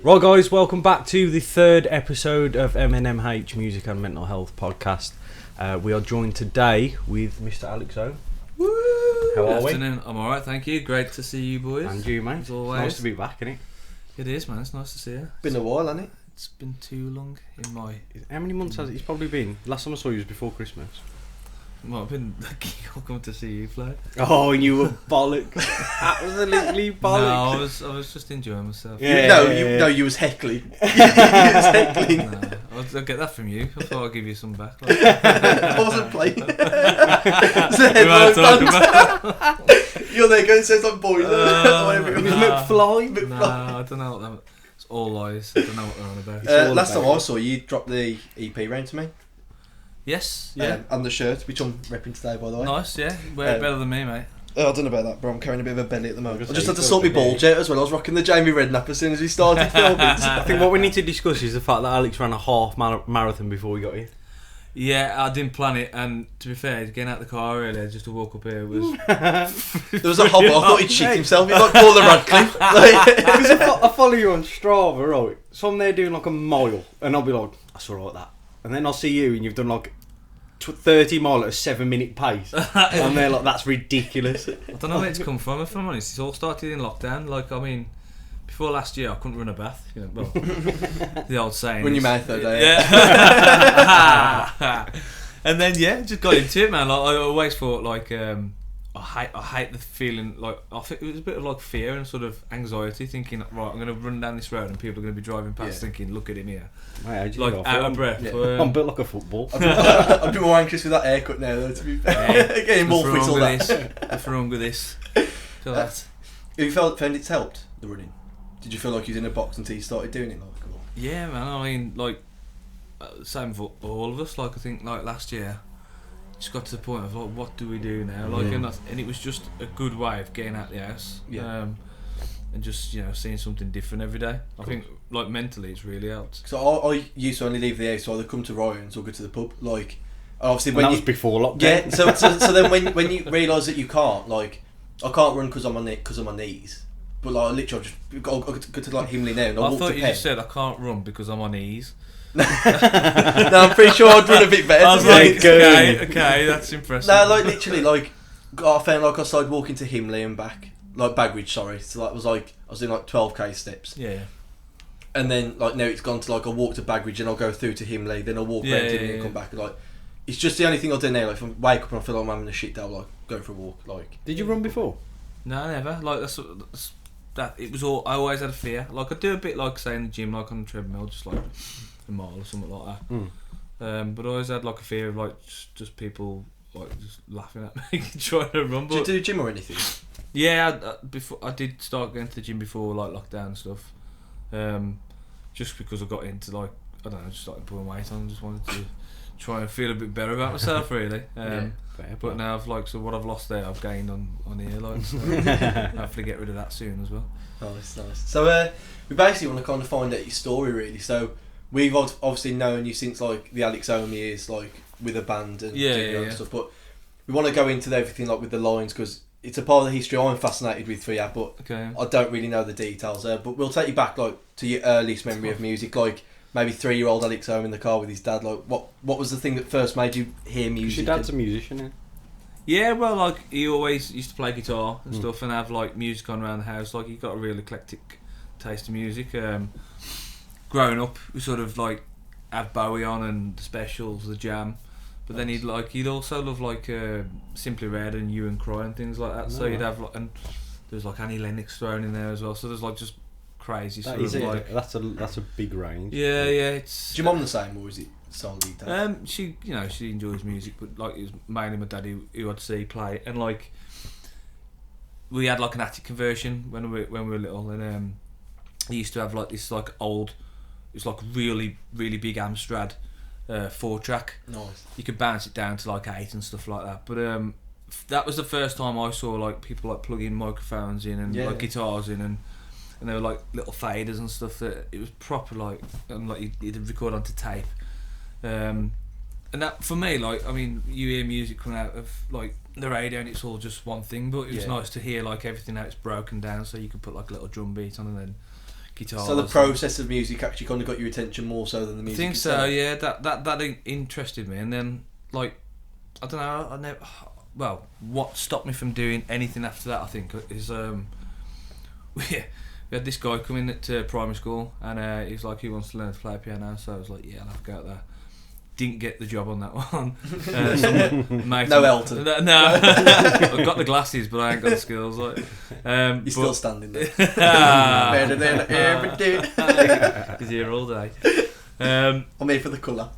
Right guys, welcome back to the third episode of M&MH Music and Mental Health Podcast. We are joined today with Mr. Alex O. Woo! How are we? Afternoon. I'm alright, thank you. Great to see you boys. And you, mate. As always. Nice to be back, innit? It is, man. It's nice to see you. Been a while, hasn't it? It's been too long in my... How many months has it? It's probably been. Last time I saw you was before Christmas. Well, I've been welcome to see you play. Oh, and you were bollocks. Absolutely bollocks. No, I was just enjoying myself. No, you was heckling. You was heckling. No, I'll get that from you. I thought I'd give you some back. Like. I wasn't playing. You're there going, says like boiler. It was McFly. Nah, I don't know what that... It's all lies. I don't know what they're on about. Last time I saw you, dropped the EP round to me. Yes, yeah. And the shirt, which I'm repping today, by the way. Nice, yeah. Wear it better than me, mate. I don't know about that, bro. I'm carrying a bit of a belly at the moment. I just had to You've sort my got a bulge out as well. I was rocking the Jamie Redknapp as soon as we started filming. I think what we need to discuss is the fact that Alex ran a half marathon before we got here. Yeah, I didn't plan it, and to be fair, getting out of the car earlier just to walk up here was... There was a hobble. I thought he'd shit himself. He's like Paula Radcliffe. Because I follow you on Strava, right? So I'm there doing like a mile, and I'll be like, that's alright that. And then I'll see you, and you've done like 30 mile at a 7-minute pace. And they're like, that's ridiculous. I don't know where it's come from, if I'm honest. It's all started in lockdown. Like, I mean, before last year, I couldn't run a bath. You know, well, the old saying. Run your mouth though, don't you? Yeah. And then, yeah, just got into it, man. Like, I always thought, like, I hate the feeling, like, I think it was a bit of like fear and sort of anxiety, thinking, right, I'm going to run down this road and people are going to be driving past thinking, look at him here. Mate, like, out of breath. Yeah. I'm built like a football. I'm a bit more anxious with that haircut now, though, to be fair. Getting more whistled at. What's wrong with this? So that. Have you found it's helped, the running? Did you feel like you was in a box until you started doing it? Like, or? Yeah, man, I mean, like, same for all of us. Like, I think, like, last year, just got to the point of, like, what do we do now? Like, and it was just a good way of getting out the house. And just, you know, seeing something different every day. I think, like, mentally it's really helped. So I used to only leave the house to either come to Ryan's or go to the pub. Like, obviously And when that you... was before lockdown. Yeah, so then when you realise that you can't, like, I can't run because of my knees. But, like, literally I'll go to, like, Himley now and I'll I walk thought to you Penn. just said I can't run because I'm on ease. No, I'm pretty sure I'd run a bit better. I was like, okay, that's impressive. No, like, literally, like, I found like I started walking to Himley and back. Like, Bagridge, sorry. So, like, I was doing, like, 12k steps. Yeah. And then, like, now it's gone to, like, I'll walk to Bagridge and I'll go through to Himley, then I'll walk around Himley and come back. And, like, it's just the only thing I'll do now. Like, if I wake up and I feel like I'm having a shit day, I'll, like, go for a walk. Like, Did you run before? No, never. Like, that's that. It was all. I always had a fear. Like, I do a bit like, say, in the gym, like on the treadmill, just like a mile or something like that. But I always had like a fear of like just people like just laughing at me trying to run. do you do gym or anything? Yeah, before I did start going to the gym before like lockdown and stuff. Just because I got into like, I don't know, just started putting weight on. Just wanted to try and feel a bit better about myself, really. But now I've like, so what I've lost there, I've gained on here. Like, so hopefully get rid of that soon as well. Nice. So we basically want to kind of find out your story, really. So we've obviously known you since like the Alex Omi years, like with a band and and stuff. But we want to go into everything like with the lines because it's a part of the history I'm fascinated with for you, but I don't really know the details there. But we'll take you back like to your earliest memory of music, like maybe 3-year-old Alex Omi in the car with his dad. Like what was the thing that first made you hear music? Your dad's a musician, yeah? Yeah, well, like, he always used to play guitar and stuff and have, like, music on around the house. Like, he got a real eclectic taste of music. Growing up, we sort of, like, have Bowie on and the Specials, the Jam. But then he'd also love, like, Simply Red and You and Cry and things like that. So he'd have, like, and there's, like, Annie Lennox thrown in there as well. So there's, like, just crazy sort of, like... That's a big range. Yeah, it's... Is your mum the same, or is it solely dad? She enjoys music, but like it was mainly my dad who I'd see play, and like we had like an attic conversion when we were little, and he used to have like this like old, it's like really big Amstrad 4-track. Nice. You could bounce it down to like 8 and stuff like that. But that was the first time I saw like people like plugging microphones in and like guitars in and they were like little faders and stuff. That it was proper like, and like you'd record onto tape. And that for me, like, I mean, you hear music coming out of like the radio and it's all just one thing, but it was nice to hear like everything how it's broken down, so you could put like a little drum beat on and then guitars. So the process of music actually kind of got your attention more so than the music. I think itself. so. Yeah, that interested me, and then like I don't know. I never. Well, what stopped me from doing anything after that, I think, is we had this guy come in at primary school, and he was like, he wants to learn to play piano. So I was like, yeah, I'll have a go at that. Didn't get the job on that one. No Elton. No, I've got the glasses, but I ain't got the skills. Like, You're still standing there. Better than ever did. He's here all day. I'm here for the colour.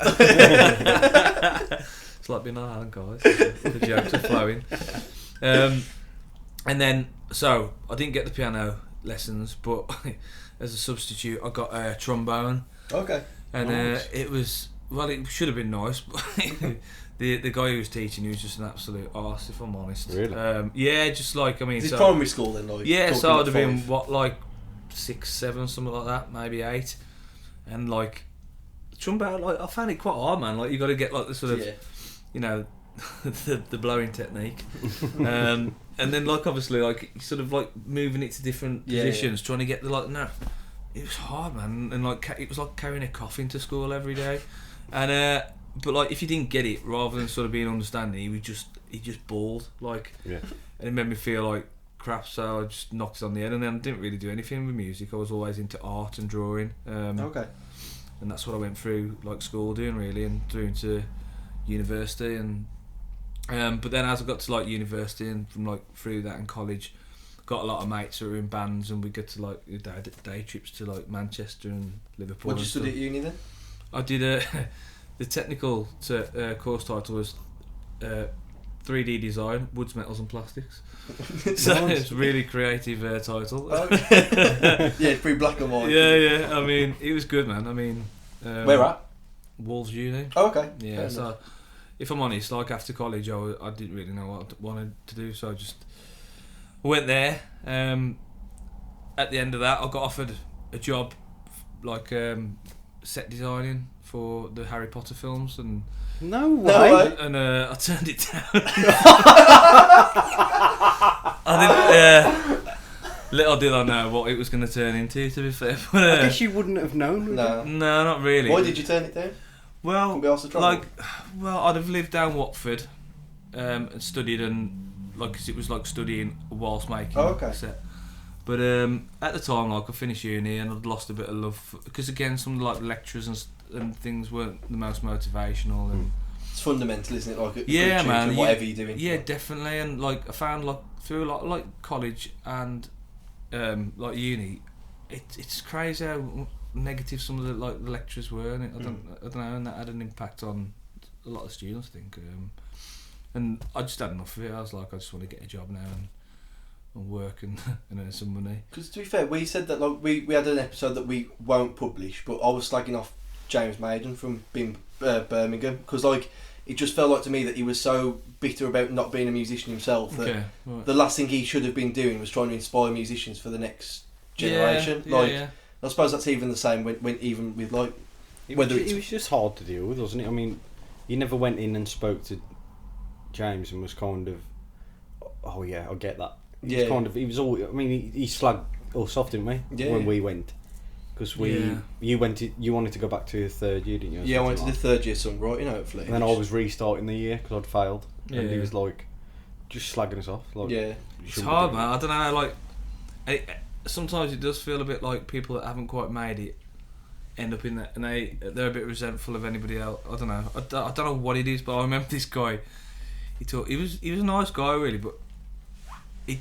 It's like being on Alan, guys. The jokes are flowing. And then, so I didn't get the piano lessons, but as a substitute, I got a trombone. Okay. And Nice. it was, well, it should have been nice, but the guy who was teaching, he was just an absolute arse, if I'm honest. Really? Yeah, just like, I mean, Is this so, primary school then? Like, yeah, talking so I'd about have been, 5? what, like 6, 7, something like that, maybe 8. And like, trombone, like, I found it quite hard, man. Like, you got to get like the sort of, you know, the blowing technique, and then like obviously like sort of like moving it to different positions, trying to get the like. No, it was hard, man, and like it was like carrying a coffin to school every day, and but like if you didn't get it, rather than sort of being understanding, he just bawled like, and it made me feel like crap. So I just knocked it on the head, and then I didn't really do anything with music. I was always into art and drawing, Okay. and that's what I went through like school doing really, and through into university and. But then as I got to like university and from like through that in college, got a lot of mates who were in bands, and we get to like day trips to like Manchester and Liverpool. What did you study at uni then? I did the technical course title was 3D design, woods, metals and plastics. So it's a really creative title. Yeah, it's pretty black and white. Yeah. I mean, it was good, man. I mean, Where at? Wolves Uni. Oh, okay. Yeah, Fair so enough. if I'm honest, like after college, I didn't really know what I wanted to do, so I just went there. At the end of that, I got offered a job, like set designing for the Harry Potter films, and No way. I turned it down. I didn't. Little did I know what it was going to turn into. To be fair, but, I guess you wouldn't have known. Would No. no, not really. Why did you turn it down? Well, Couldn't be arsed to travel? like, I'd have lived down Watford, and studied, and like, 'cause it was like studying whilst making okay. a set. But at the time, like, I finished uni and I'd lost a bit of love because again, some of like lectures and things weren't the most motivational, and It's fundamental, isn't it? Like, yeah, man, whatever you're doing. yeah, definitely. And like, I found like through a lot like college and like uni, it's crazy how negative some of the like the lectures were, and I don't know, and that had an impact on a lot of students, I think. And I just had enough of it. I was like, I just want to get a job now and work and earn some money. Because to be fair, we said that like we had an episode that we won't publish, but I was slagging off James Maiden from being Birmingham, because like it just felt like to me that he was so bitter about not being a musician himself that the last thing he should have been doing was trying to inspire musicians for the next generation. Yeah. I suppose that's even the same when even with like It whether was, it's it was just hard to deal with, wasn't it? I mean, you never went in and spoke to James and was kind of, oh yeah, I get that. He was kind of, he was all. I mean, he slagged us off, didn't we? Yeah. When we went, because you wanted to go back to your third year, didn't you? Yeah, I went to the third year songwriting, hopefully. And then I was restarting the year because I'd failed, and he Yeah. was like, just slagging us off. Like, Yeah. It's hard, man. I don't know. Like, sometimes it does feel a bit like people that haven't quite made it end up in that, and they're a bit resentful of anybody else. I don't know. I don't know what it is, but I remember this guy. He was a nice guy, really, but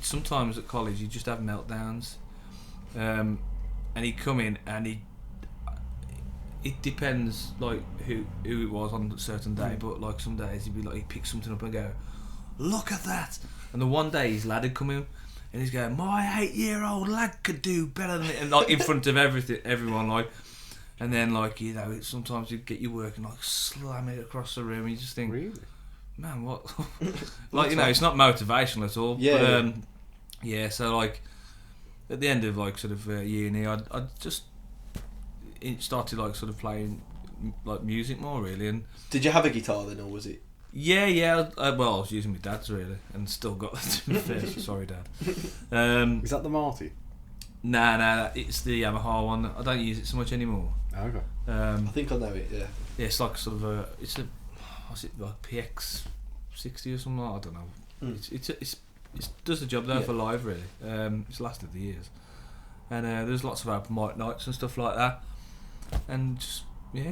sometimes at college he'd just have meltdowns, and he'd come in and it depends like who it was on a certain day, but like some days he'd pick something up and go, look at that, and the one day his lad had come in and he's going, my 8-year-old lad could do better than it, and like in front of everyone, like, and then like, you know, sometimes you'd get your work and like slam it across the room and you just think, really? man, what? Like, you know, it's not motivational at all. Yeah. But, yeah. So like, at the end of like sort of uni, I just started like sort of playing like music more, really. And Did you have a guitar then, or was it? yeah. Well, I was using my dad's, really, and still got that, to be fair. So sorry, Dad. Is that the Marty? Nah, it's the Yamaha one. I don't use it so much anymore. Okay. I think I know it. Yeah. Yeah, it's like sort of what's it like PX 60 or something? I don't know. It does the job though for live really. It's lasted the years, and there's lots of open mic nights and stuff like that, and just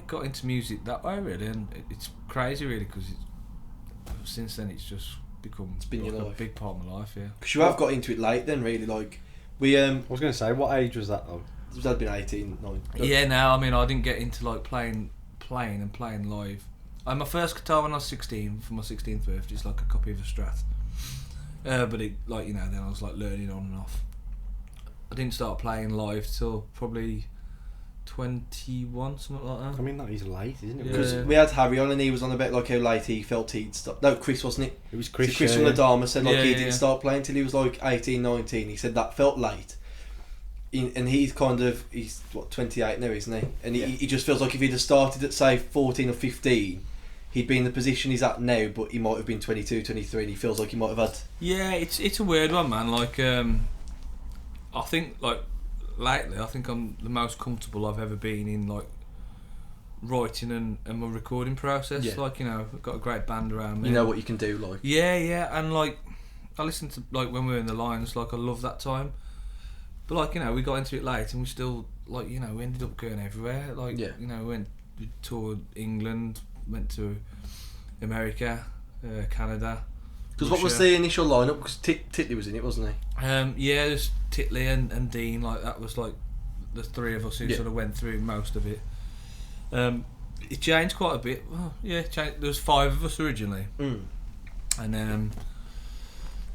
got into music that way really, and it's crazy really because since then it's just become been like your a life. big part of my life. Yeah. Because you have got into it late then, really. Like we I was going to say, what age was that though? That'd been 18, 9. Yeah, no, I mean I didn't get into like playing live. My first guitar when I was 16 for my 16th birthday is like a copy of a Strat. But it then I was like learning on and off. I didn't start playing live till probably 21, something like that. I mean, that is late, isn't it? Because Yeah. we had Harry on and he was on about like how late he felt he'd stop. No, Chris wasn't it? It was Chris. So Chris from the Dharma said like he didn't Yeah. start playing till he was like 18, 19. He said that felt late. And he's what, 28 now, isn't he? And he just feels like if he'd have started at say 14 or 15, he'd be in the position he's at now, but he might have been 22, 23, and he feels like he might have had... Yeah, it's a weird one, man. Like, I think, like, lately, I think I'm the most comfortable I've ever been in, like, writing and my recording process. Yeah. Like, I've got a great band around me. You know what you can do, like... Yeah, and, like, I listen to, like, when we're in the lines, like, I love that time. But, like, we got into it late and we still, like, we ended up going everywhere. Like, we toured England, went to America, Canada. Because what was the initial lineup? Because Titley was in it, wasn't he? Yeah, there's Titley and Dean. Like that was like the three of us who sort of went through most of it. It changed quite a bit. Well, yeah, it changed. There was 5 of us originally, and then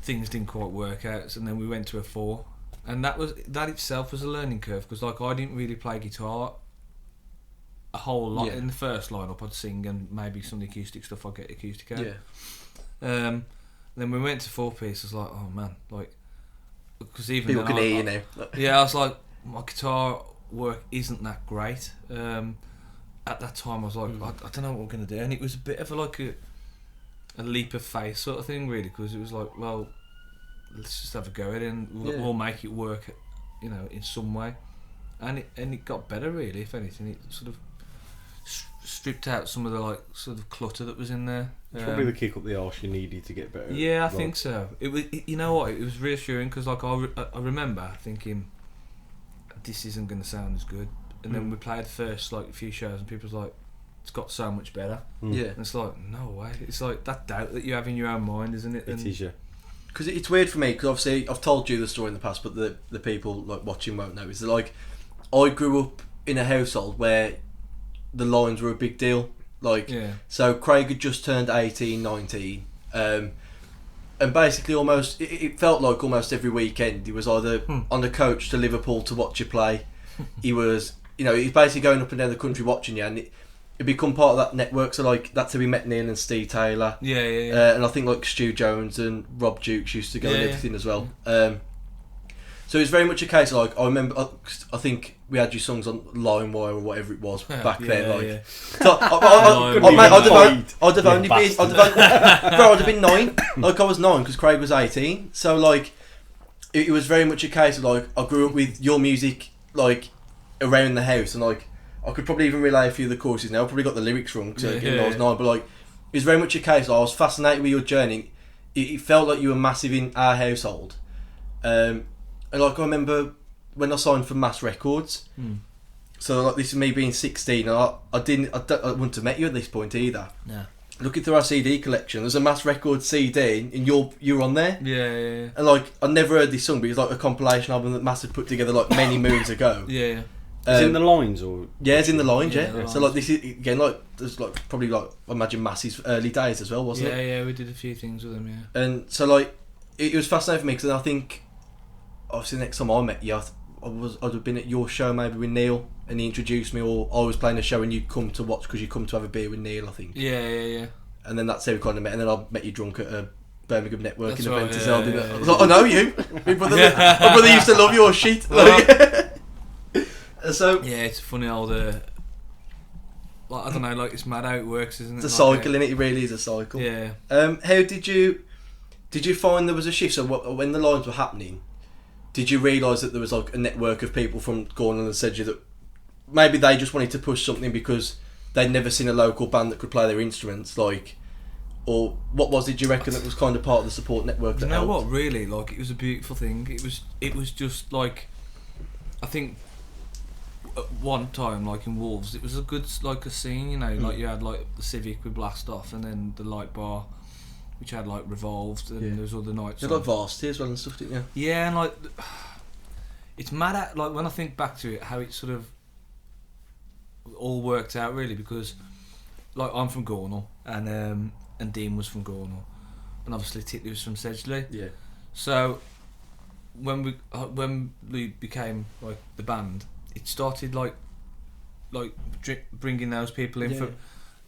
things didn't quite work out. So then we went to a 4, and that itself was a learning curve because like I didn't really play guitar a whole lot in the first lineup. I'd sing and maybe some of the acoustic stuff I'd get acoustic out. Then we went to 4-piece. I was like, oh man, like because even people then can hear you now. Yeah, I was like, my guitar work isn't that great. At that time, I was like, I don't know what we're gonna do, and it was a bit of a leap of faith sort of thing, really, because it was like, well, let's just have a go at it, and we'll make it work, in some way, and it got better, really. If anything, it sort of stripped out some of the like sort of clutter that was in there. Probably the kick up the arse you needed to get better. Yeah, I think so. It was, you know what? It was reassuring because like I remember thinking, this isn't going to sound as good, and then we played the first like a few shows, and people was like, it's got so much better. Yeah, and it's like, no way. It's like that doubt that you have in your own mind, isn't it? It is, yeah. Because it's weird for me, because obviously I've told you the story in the past, but the people like watching won't know. Is that like I grew up in a household where the lines were a big deal. Like, so Craig had just turned 18, 19, and basically almost it felt like almost every weekend he was either on the coach to Liverpool to watch you play. He was, he's basically going up and down the country watching you, and it become part of that network. So like that's how we met Neil and Steve Taylor. Yeah. And I think like Stu Jones and Rob Dukes used to go and everything as well. So it's very much a case of like I remember. I think we had your songs on LimeWire or whatever it was back then. Like, so I'd have been 9. Like I was 9 because Craig was 18. So like it was very much a case of like I grew up with your music like around the house, and like I could probably even relay a few of the choruses now. I probably got the lyrics wrong because I was 9, but like it was very much a case of I was fascinated with your journey. It felt like you were massive in our household. And like I remember when I signed for Mass Records, so like this is me being 16, and I wouldn't have met you at this point either. Yeah. Looking through our CD collection, there's a Mass Records CD, and you're on there. Yeah. And like I never heard this song, but it's like a compilation album that Mass had put together like many moons ago. Yeah. Is it in the lines or? Yeah, it's in the lines. Yeah. The So like this is again like there's like probably like I imagine Mass's early days as well, wasn't it? Yeah, we did a few things with him. Yeah. And so like it was fascinating for me because I think obviously the next time I met you, I'd have been at your show maybe with Neil, and he introduced me, or I was playing a show and you'd come to watch because you come to have a beer with Neil, I think. Yeah. And then that's how we kind of met, and then I met you drunk at a Birmingham networking event as well. well. I was like, I know you. My brother used to love your shit. So yeah, it's a funny old. Like I don't know, like it's mad how it works, isn't it? It's a cycle, innit? It really is a cycle. Yeah. How did you find there was a shift? So when the lines were happening, did you realise that there was like a network of people from Gornal and Sedgley that maybe they just wanted to push something because they'd never seen a local band that could play their instruments, like, or what was it? Do you reckon that was kind of part of the support network that helped? What, really, like, it was a beautiful thing. It was just like, I think at one time, like in Wolves, it was a good, like, a scene, you know, like you had like the Civic with Blast Off, and then the Light Bar, which had like Revolved, and there was other nights. You had like Varsity as well and stuff, didn't you? Yeah, and like, it's mad at, like, when I think back to it, how it sort of all worked out, really, because like I'm from Gornal, and Dean was from Gornal, and obviously Titley was from Sedgley. Yeah. So when we became like the band, it started like bringing those people in from,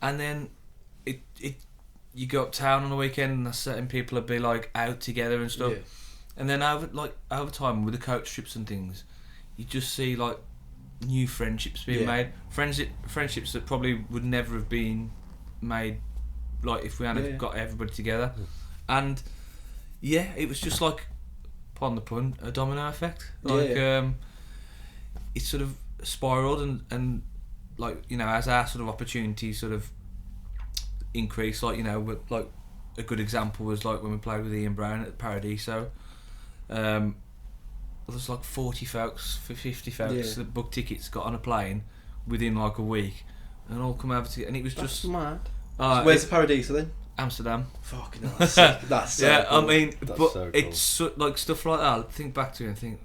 and then it you go uptown on the weekend and certain people would be like out together and stuff, and then over time with the coach trips and things, you just see like new friendships being made, friendships that probably would never have been made, like if we hadn't got everybody together, and it was just like, pardon the pun, a domino effect. Like it sort of spiraled, and like, you know, as our sort of opportunities sort of increased, like, you know, with, like, a good example was like when we played with Ian Brown at Paradiso. There's like 40 folks, 50 folks that booked tickets, got on a plane within like a week, and all come over to, and it was just mad. So where's the Paradiso then? Amsterdam. Fucking hell, that's sick. That's so yeah, cool. I mean, That's but so cool. it's so, like stuff like that. I think back to it and think,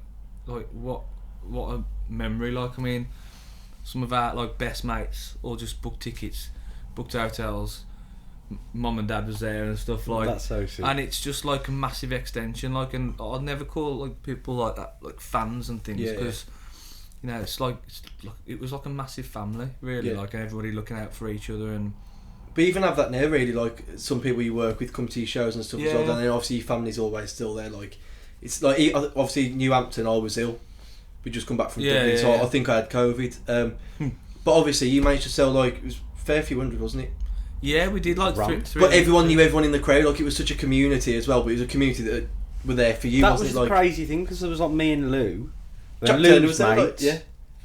like, what a memory. Like, I mean, some of our like best mates all just booked tickets, booked hotels. Mum and Dad was there and stuff, like. That's so sick. And it's just like a massive extension. Like, and I'd never call like people like that like fans and things, because you know, it's like it was like a massive family, really. Like, and everybody looking out for each other. And but you even have that now, really, like some people you work with come to your shows and stuff as well, and then obviously your family's always still there. Like, it's like, obviously New Hampton, I was ill, we just come back from Dublin, so I think I had COVID, but obviously you managed to sell like, it was a fair few hundred, wasn't it? Yeah, we did like three. But everyone knew everyone in the crowd, like it was such a community as well, but it was a community that were there for you, that wasn't was it? the Like, crazy thing, because there was like me and Lou, Jack then Turner Lou's was there, mates, like,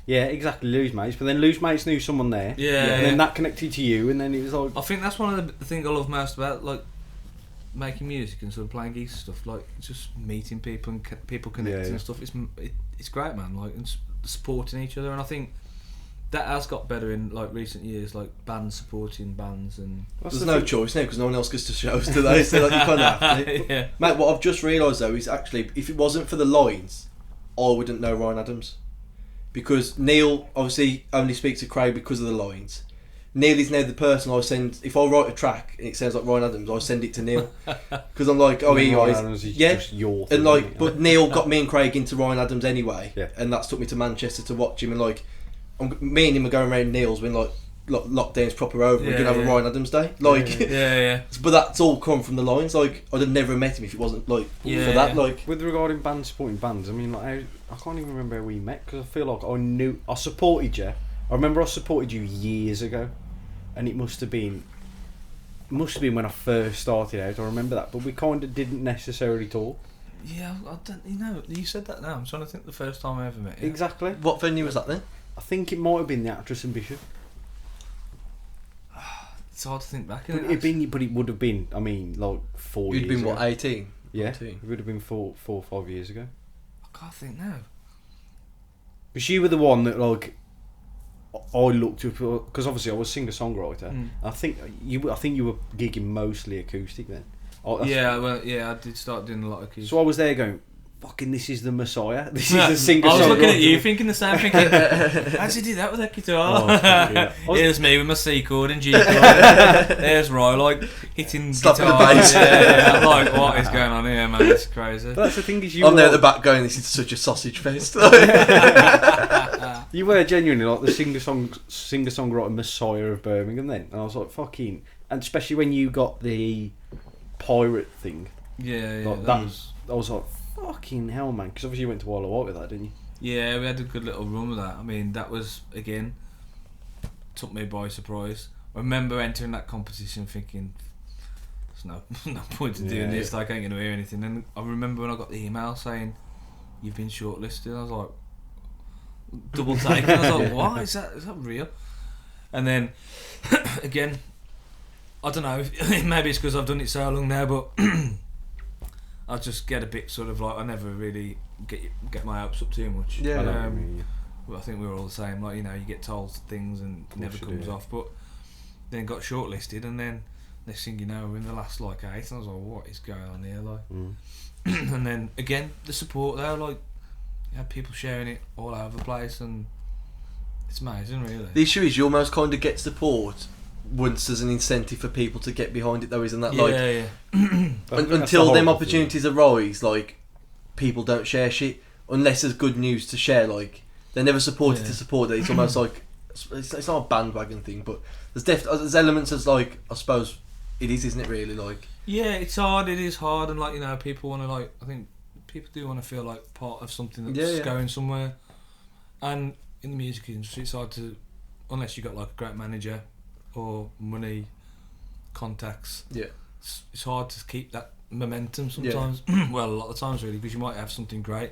yeah, exactly, Lou's mates, but then Lou's mates knew someone there, and then that connected to you, and then it was like, I think that's one of the things I love most about like making music and sort of playing gigs and stuff, like just meeting people and people connecting and stuff. It's great, man, like, and supporting each other, and I think that has got better in like recent years, like bands supporting bands. And there's no choice now because no one else goes to shows today, so like, you kind of have to. Mate, what I've just realised though is actually, if it wasn't for the lines, I wouldn't know Ryan Adams, because Neil obviously only speaks to Craig because of the lines. Neil is now the person I send, if I write a track and it sounds like Ryan Adams, I send it to Neil, because I'm like, oh, he always, just your thing, and like, but Neil got me and Craig into Ryan Adams anyway, Yeah. and that's took me to Manchester to watch him, and like, me and him are going around Neil's when like lockdown's proper over, we're gonna have a Ryan Adams day, like, but that's all come from the lines. Like, I'd have never met him if it wasn't like for that. Like, with regarding bands supporting bands, I mean, like, I can't even remember how we met, because I feel like I supported you. I remember I supported you years ago, and it must have been when I first started out. I remember that, but we kind of didn't necessarily talk. Yeah, I don't. You know, you said that now. I'm trying to think the first time I ever met you. Exactly. what venue was that then? I think it might have been the Actress and Bishop. It's hard to think back. But it would have been. I mean, like 4 years. You'd been ago. what, 18? Yeah, 14. it would have been 4 or 5 years ago. I can't think now. Because you were the one that like I looked up, because obviously I was singer songwriter. I think you were gigging mostly acoustic then. I did start doing a lot of acoustic. So I was there going, fucking, this is the Messiah. This is the singer songwriter. I was looking at you thinking the same, thinking, how'd you do that with that guitar? Here's me with my C chord and G chord. There's Roy, like, hitting Slapping guitar. the bass. I'm like, what is going on here, man? It's crazy. But that's the thing, is I'm there at the back going, this is such a sausage fest. You were genuinely like the singer songwriter Messiah of Birmingham then, and I was like, fucking, and especially when you got the pirate thing. Yeah, like, I was like, fucking hell, man, because obviously you went to Isle of Wight with that, didn't you? Yeah, we had a good little run with that. I mean, that was, again, took me by surprise. I remember entering that competition thinking, there's no point in doing this, like, I ain't going to hear anything. And I remember when I got the email saying, you've been shortlisted. I was like, double take. I was like, what? Is that real? And then, again, I don't know, maybe it's because I've done it so long now, but I just get a bit sort of like, I never really get my hopes up too much. Yeah. Well, I think we're all the same, like, you know, you get told things and it never comes off, but then got shortlisted, and then next thing you know, we're in the last like 8, and I was like, what is going on here, like? And then again, the support there, like, you had people sharing it all over the place, and it's amazing, really. The issue is you almost kind of get support once there's an incentive for people to get behind it, though, isn't that? Until them opportunities arise, like, people don't share shit unless there's good news to share. Like, they're never supported to support it. It's almost like it's not a bandwagon thing, but there's elements as, like, I suppose it is, isn't it? Really, like, yeah, it's hard. It is hard, and like, you know, people want to, like, I think people do want to feel like part of something that's going somewhere. And in the music industry, it's hard to, unless you got like a great manager or money, contacts. Yeah, it's hard to keep that momentum sometimes. Well, a lot of times, really, because you might have something great,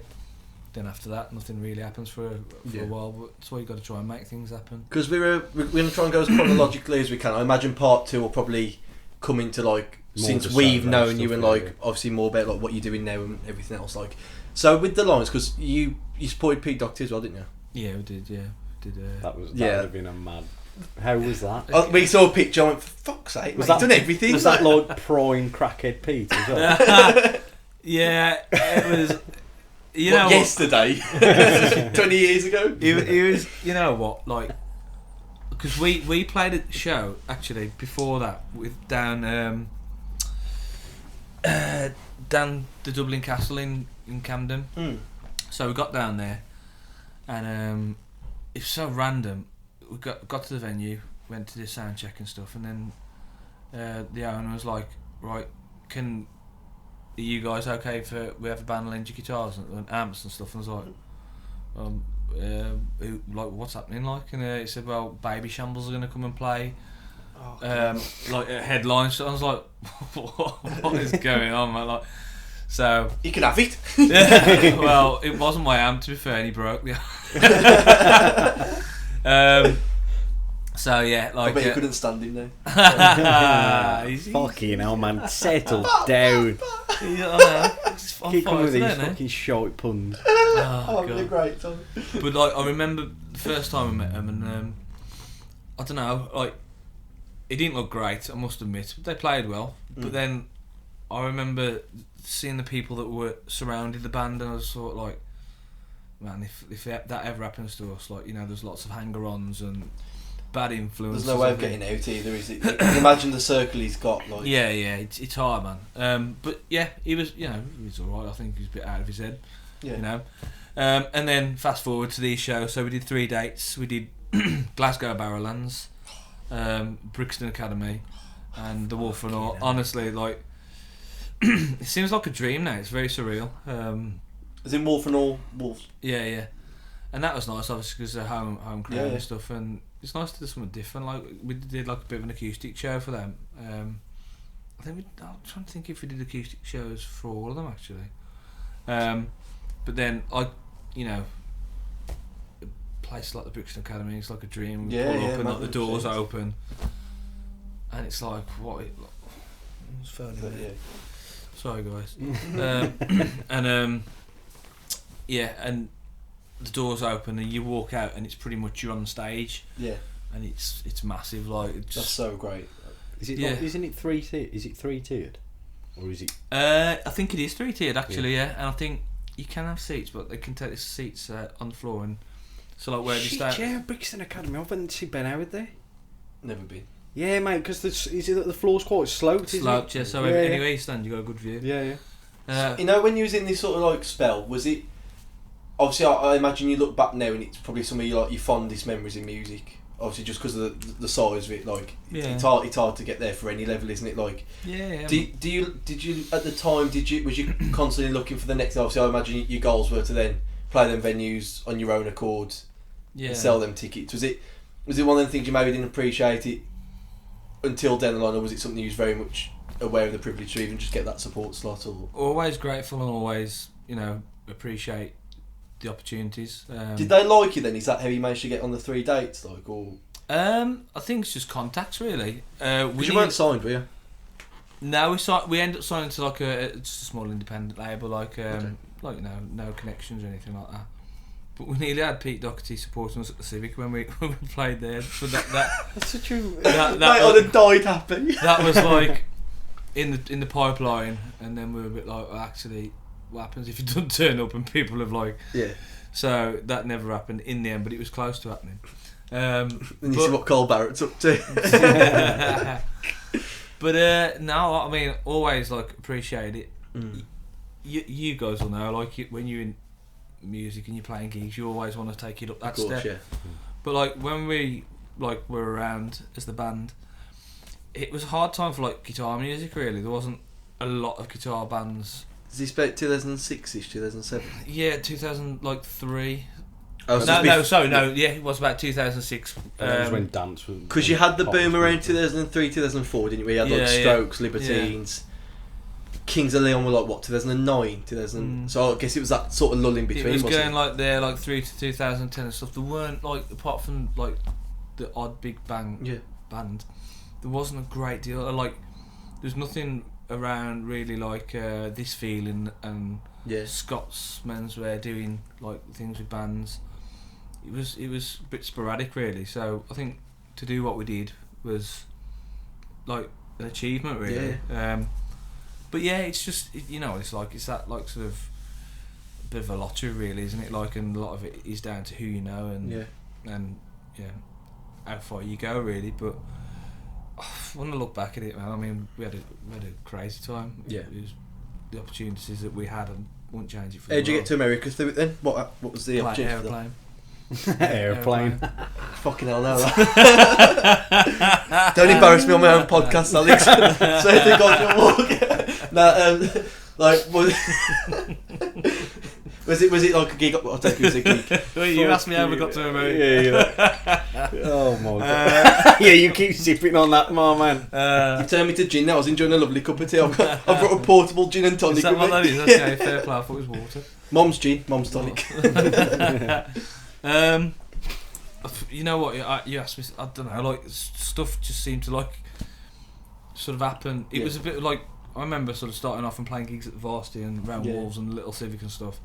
then after that, nothing really happens for a while. But that's why you got to try and make things happen. Because we're going to try and go as chronologically as we can. I imagine part 2 will probably come into, like, more since we've known you and, like, obviously more about, like, what you're doing now and everything else. Like, so with the lines, because you supported Pete Doherty as well, didn't you? Yeah, we did. Yeah, that would have been a mad. How was that? We saw a picture. I went, for fuck's sake, mate, you've done everything. Was that like prime crackhead Pete as well? Yeah, it was. You know, what, yesterday, 20 years ago. He was. You know what? Like, because we played a show actually before that with down the Dublin Castle in Camden. So we got down there, and it's so random. We got to the venue, went to the sound check and stuff, and then the owner was like, right, are you guys okay for, we have a band of lend your guitars and amps and stuff? And I was like, like, what's happening, like? And he said, well, Baby Shambles are going to come and play like a headline. So I was like, what is going on, man? Like, so you can have it. Well, it wasn't my amp, to be fair, and he broke the so yeah, like, I bet you couldn't stand him now. Fucking hell, man, settle down. Keep coming with these fucking short puns. Oh, God. Great time. But like, I remember the first time I met him, and I don't know, like, it didn't look great, I must admit. They played well, but then I remember seeing the people that were surrounding the band, and I was sort of like, man, if that ever happens to us, like, you know, there's lots of hanger-ons and bad influences. There's no way of getting out either, is it? Imagine the circle he's got. Like, yeah, it's hard, man. But yeah, he was alright. I think he was a bit out of his head, you know. And then fast forward to these shows. So we did 3 dates. We did Glasgow Barrowlands, Brixton Academy, and the Wolf and All. Honestly, like, it seems like a dream now. It's very surreal. As in Wolf and All Wolves. Yeah. And that was nice, obviously, because of home crowd and stuff. And it's nice to do something different. Like, we did like a bit of an acoustic show for them. I think I'm trying to think if we did acoustic shows for all of them, actually. But then, you know, a place like the Brixton Academy, it's like a dream. We pull up and like the doors open, and it's like, what? It's fairly sorry, guys. And the doors open and you walk out, and it's pretty much you're on stage. Yeah. And it's massive. Like, that's so great. Is it? Like, isn't it 3 tiered? Is it 3 tiered, or is it? I think it is 3 tiered actually. Yeah. And I think you can have seats, but they can take the seats on the floor, and so like where do you start? Yeah, Brixton Academy. I haven't seen Ben Howard there. Never been. Yeah, mate. Because is it that the floor's quite sloped? Sloped, yeah. So anyway, you stand, you got a good view. Yeah. So, you know, when you was in this sort of like spell, was it? Obviously, I imagine you look back now, and it's probably some of your fondest memories in music. Obviously, just because of the size of it, like it's hard to get there for any level, isn't it? Like, did you at the time? Was you constantly looking for the next? Obviously, I imagine your goals were to then play them venues on your own accord, and sell them tickets. Was it one of the things you maybe didn't appreciate it until down the line, or was it something you was very much aware of the privilege to even just get that support slot? Or always grateful and always, appreciate the opportunities. Did they like you then? Is that how you managed to get on the 3 dates? Like, or I think it's just contacts really. because you weren't signed, were you? No, we ended up signing to like just a small independent label, like like no connections or anything like that. But we nearly had Pete Doherty supporting us at the Civic when we played there. But That's such a... Mate, I'd have died happy. that was like in the pipeline, and then we were a bit like, well, actually, what happens if you don't turn up and people have like... Yeah. So that never happened in the end, but it was close to happening. And you see what Cole Barrett's up to. But no, I mean, always like appreciate it. You guys will know, like when you're in music and you're playing gigs, you always want to take it up that step. Yeah. But like when we were around as the band, it was a hard time for like guitar music. Really, there wasn't a lot of guitar bands. Is this about 2006ish, 2007? Yeah, 2003. Oh, yeah, it was about 2006. That was when dance was... Because you had the boom around 2003, 2004, didn't we? You had like Strokes, Libertines. Kings of Leon were like, what, 2009? So I guess it was that sort of lull in between, it was wasn't going like there, like through to 2010 and stuff. There weren't, like, apart from like the odd big band, there wasn't a great deal. Like, there's nothing around really like This Feeling and Scott's Menswear doing like things with bands. It was a bit sporadic really, so I think to do what we did was like an achievement really. But yeah, it's just it's like it's that like sort of bit of a lottery really, isn't it? Like, and a lot of it is down to who you know and how far you go really. But when I look back at it, man, I mean we had a crazy time. It was the opportunities that we had, and wouldn't change it for. How did you get to America through it then? What was the opportunity? Airplane. Airplane. Fucking hell, no. Don't embarrass me on my own podcast, Alex. So I think I can walk. Like was it like a gig? I'll take it as a gig. Wait, you asked me how we got to America. Oh my god. Yeah, you keep sipping on that, my man. You turned me to gin. Now I was enjoying a lovely cup of tea. I've brought a portable gin and tonic. Is that what that is? Okay, fair play. I thought it was water. Mom's gin, mom's tonic. You know what? You asked me. I don't know. Like stuff just seemed to like sort of happen. It was a bit like I remember sort of starting off and playing gigs at the Varsity and around Wolves and Little Civic and stuff.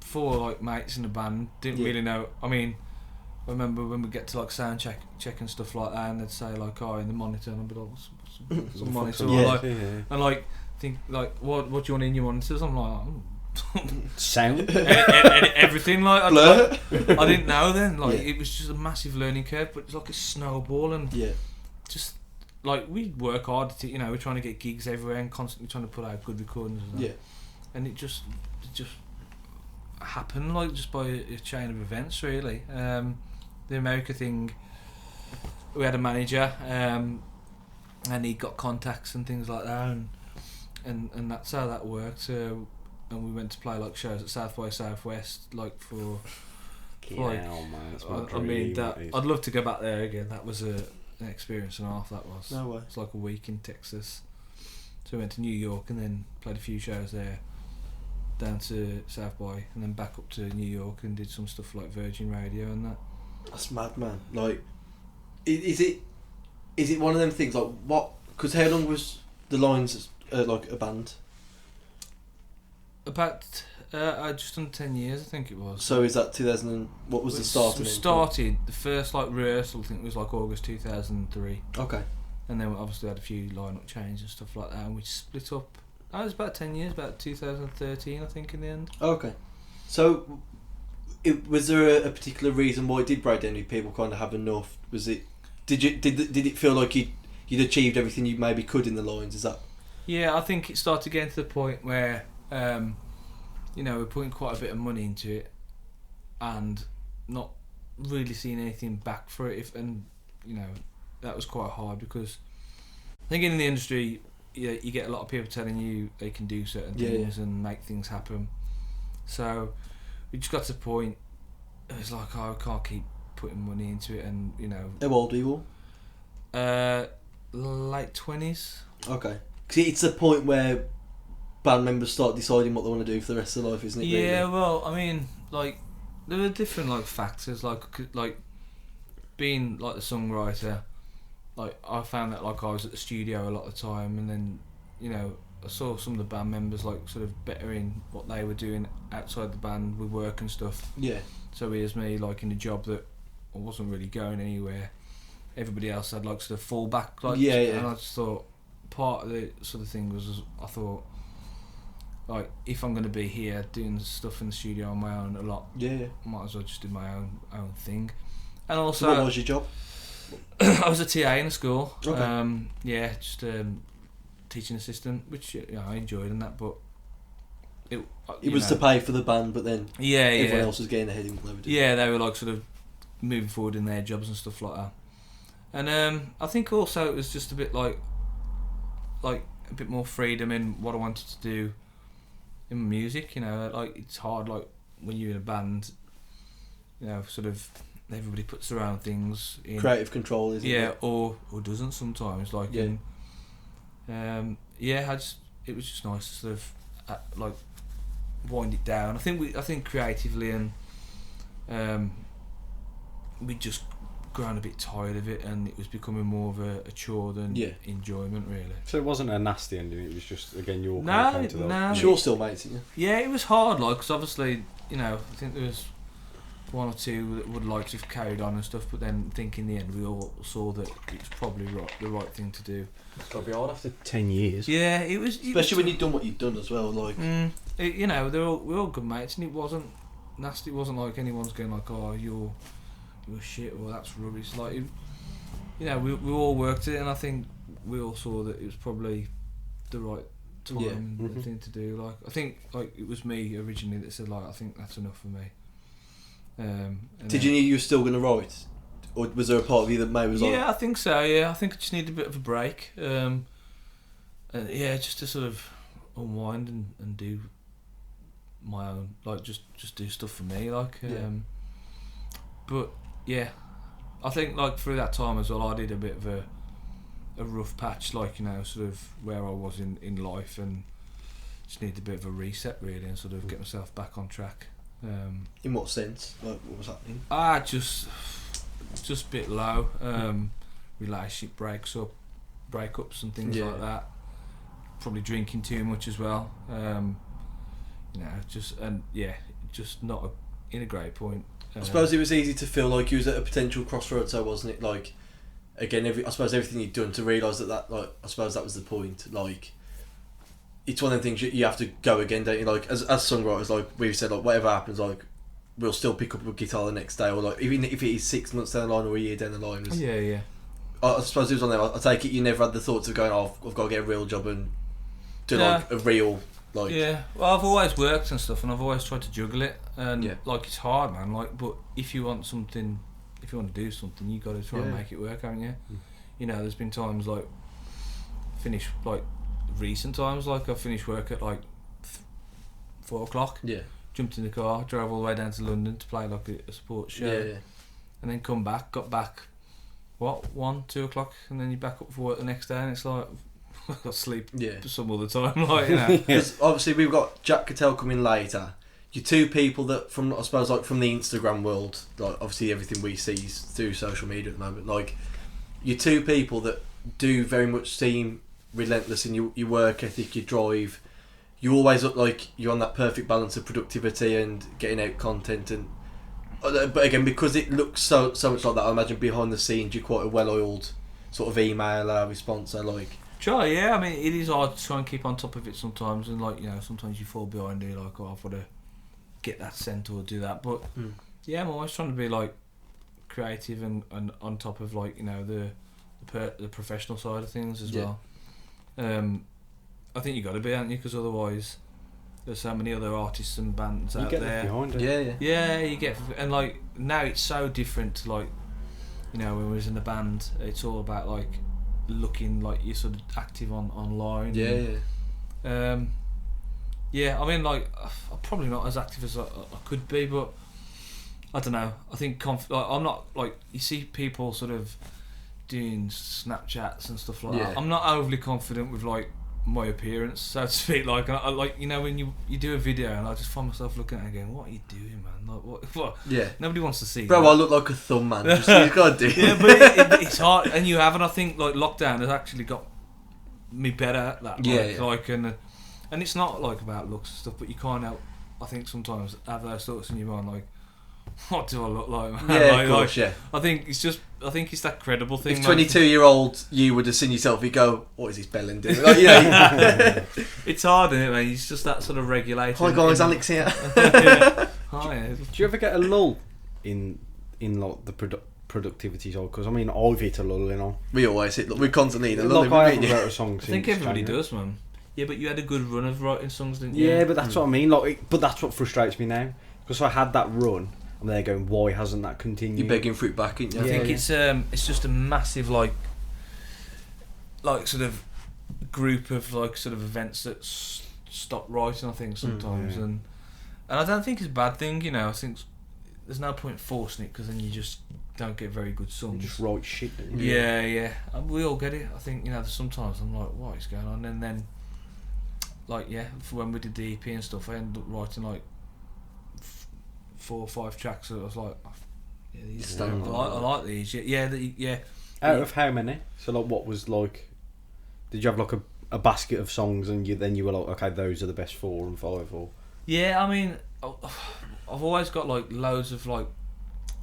Before like mates in the band, didn't really know. I mean, I remember when we get to like sound check and stuff like that, and they'd say like, "Oh, in the monitor," and I'd be like, "What's the monitor?" And like think like, "What do you want in your monitors?" I'm like. Sound everything like I didn't know then like it was just a massive learning curve, but it's like a snowball and just like we work hard to, we're trying to get gigs everywhere and constantly trying to put out good recordings and it just happened like just by a chain of events really. The America thing, we had a manager and he got contacts and things like that and that's how that worked. And we went to play like shows at South by Southwest, like for. I mean, I'd love to go back there again. That was an experience and a half. That was. No way. It's like a week in Texas. So we went to New York and then played a few shows there. Down to South by and then back up to New York and did some stuff like Virgin Radio and that. That's mad, man. Like, is it one of them things like what? Because how long was the Lines like a band? About just under 10 years, I think it was. So is that 2000? What was the start? We started the first like rehearsal. I think it was like August 2003. Okay. And then we obviously had a few line-up changes and stuff like that, and we split up. That was about 10 years, about 2013, I think, in the end. Okay. So, was there a particular reason why it did break down? Did people kind of have enough? Was it? Did it feel like you'd achieved everything you maybe could in the Lines? Is that? Yeah, I think it started getting to the point where. We're putting quite a bit of money into it and not really seeing anything back for it that was quite hard because I think in the industry you get a lot of people telling you they can do certain things and make things happen, so we just got to the point it was like I can't keep putting money into it and How old were you all? Late 20s. Okay, because it's a point where band members start deciding what they want to do for the rest of their life, isn't it? Yeah, really? well, I mean, like, there are different like factors, like being like the songwriter. Like, I found that like I was at the studio a lot of the time, and then, you know, I saw some of the band members like sort of bettering what they were doing outside the band with work and stuff. Yeah. So here's me like in a job that I wasn't really going anywhere. Everybody else had like sort of fallback, like, Yeah, yeah. and I just thought part of the sort of thing was I thought, like, if I'm going to be here doing stuff in the studio on my own a lot, Yeah. I might as well just do my own thing. And also, So what was your job? I was a TA in a school. Okay. Yeah, just teaching assistant, which, you know, I enjoyed and that, but it Was to pay for the band, but then everyone yeah. else was getting ahead in what they were doing. Yeah, they were like sort of moving forward in their jobs and stuff like that. And I think also it was just a bit like a bit more freedom in what I wanted to do in music. You know, like, it's hard, like, when you're in a band, you know, sort of everybody puts their own things in. Creative control, isn't it? Yeah, or doesn't sometimes. Like, Yeah. it was just nice to sort of like wind it down. I think creatively and we just grown a bit tired of it, and it was becoming more of a chore than enjoyment, really. So it wasn't a nasty ending. It was just, again, you all No, kind of came to no. those. You're still mates, aren't you? Yeah, it was hard, like, because obviously, you know, I think there was one or two that would like to have carried on and stuff, but then I think in the end we all saw that it was probably the right thing to do. It's got to be hard after 10 years. Yeah, it was. Especially when you've done what you've done as well. Like, you know, we're all good mates, and it wasn't nasty. It wasn't like anyone's going like, "Oh, you're shit," or "That's rubbish." Like, you know, we all worked it, and I think we all saw that it was probably the right time, the thing to do. Like, I think like it was me originally that said like, "I think that's enough for me." Did you knew you were still going to write, or was there a part of you that maybe was like? Yeah, I think so. Yeah, I think I just need a bit of a break. Yeah, just to sort of unwind and do my own, like, just do stuff for me, like. But yeah, I think like through that time as well, I did a bit of a rough patch, like, you know, sort of where I was in life, and just needed a bit of a reset, really, and sort of get myself back on track. In what sense? Like, what was happening? Just a bit low. Relationship breakups and things like that. Probably drinking too much as well. You know, just not in a great point. I suppose it was easy to feel like you was at a potential crossroads, though, wasn't it? Like, again, I suppose everything you'd done to realise that, like, I suppose that was the point. Like, it's one of the things you have to go again, don't you? Like, as songwriters, like we've said, like, whatever happens, like, we'll still pick up a guitar the next day, or like, even if it is 6 months down the line or a year down the line. Yeah. I suppose it was on there. I take it you never had the thoughts of going, "Oh, I've got to get a real job and do like a real, like." Yeah, well, I've always worked and stuff, and I've always tried to juggle it, and Yeah. like, it's hard, man. Like, but if you want to do something, you got to try and make it work, haven't you? You know, there's been times like recent times, like I've finished work at like 4 o'clock. Yeah. Jumped in the car, drove all the way down to London to play like a sports show. Yeah. And then got back, 1, 2 o'clock, and then you're back up for work the next day, and it's like, I've got to sleep some other time, like, you know. Because obviously we've got Jack Cattell coming later. You're two people that, from, I suppose, like, from the Instagram world, like, obviously everything we see is through social media at the moment, like, you're two people that do very much seem relentless in your work ethic, your drive. You always look like you're on that perfect balance of productivity and getting out content, and but again, because it looks so much like that, I imagine behind the scenes you're quite a well-oiled sort of emailer, responser, like. Sure, yeah. I mean, it is hard to try and keep on top of it sometimes, and like, you know, sometimes you fall behind and you're like, "Oh, I've got to get that sent or do that." But yeah, I'm always trying to be like creative and on top of, like, you know, the professional side of things as well. I think you got to be, haven't you? Because otherwise, there's so many other artists and bands out there. Behind it. Yeah, you get, and like now it's so different to, like, you know, when we was in the band, it's all about like looking like you're sort of active online. Yeah. I mean, like, I'm probably not as active as I could be, but I don't know. I think like, I'm not, like, you see people sort of doing Snapchats and stuff like that. I'm not overly confident with like my appearance, so to speak. Like, like you know, when you do a video, and I just find myself looking at it and going, "What are you doing, man? Like, what? Yeah. Nobody wants to see." Bro, that. I look like a thumb, man. Just you gotta do. Yeah, but it's hard, and you have, and I think like lockdown has actually got me better at that. Like, and it's not like about looks and stuff, but you can't help. I think sometimes have those thoughts in your mind, like, what do I look like, man? Yeah, like, of course, yeah. I think it's that credible thing. If 22-year-old you would have seen yourself, you go, "What is this bellend doing?" Like, It's hard, isn't it, man? It's just that sort of regulated. Hi guys, Alex here. Yeah. Hi. Do you ever get a lull in like the productivity side? Because I mean, I've hit a lull, you know. We always hit. Look, we constantly hit a Like lull. I haven't wrote a song I think since everybody January. does, man. Yeah, but you had a good run of writing songs, didn't you? Yeah, but that's what I mean. Like, but that's what frustrates me now. Because I had that run, and they're going, "Why hasn't that continued?" You're begging for it back, ain't you? I think it's just a massive like sort of group of like sort of events that stop writing. I think sometimes, and I don't think it's a bad thing. You know, I think there's no point forcing it because then you just don't get very good songs. You just write shit. Don't you? Yeah. And we all get it. I think, you know, sometimes I'm like, what is going on? And then, like, for when we did the EP and stuff, I ended up writing like 4 or 5 tracks. So I was like, yeah, these I like these. Yeah. Out of how many? So like, what was like? Did you have like a basket of songs, and you were like, okay, those are the best 4 and 5, or? Yeah, I mean, I've always got like loads of like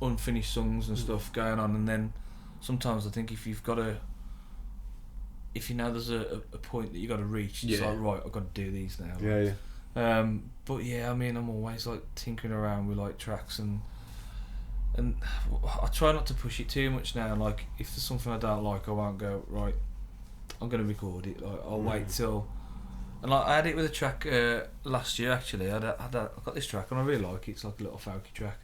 unfinished songs and stuff going on, and then sometimes I think if you know there's a point that you got to reach, it's like, right, I've got to do these now. Yeah. But yeah, I mean, I'm always like tinkering around with like tracks, and I try not to push it too much now. Like, if there's something I don't like, I won't go, right, I'm gonna record it. Like, I'll wait till. And like, I had it with a track last year actually. I got this track and I really like it. It's like a little folky track,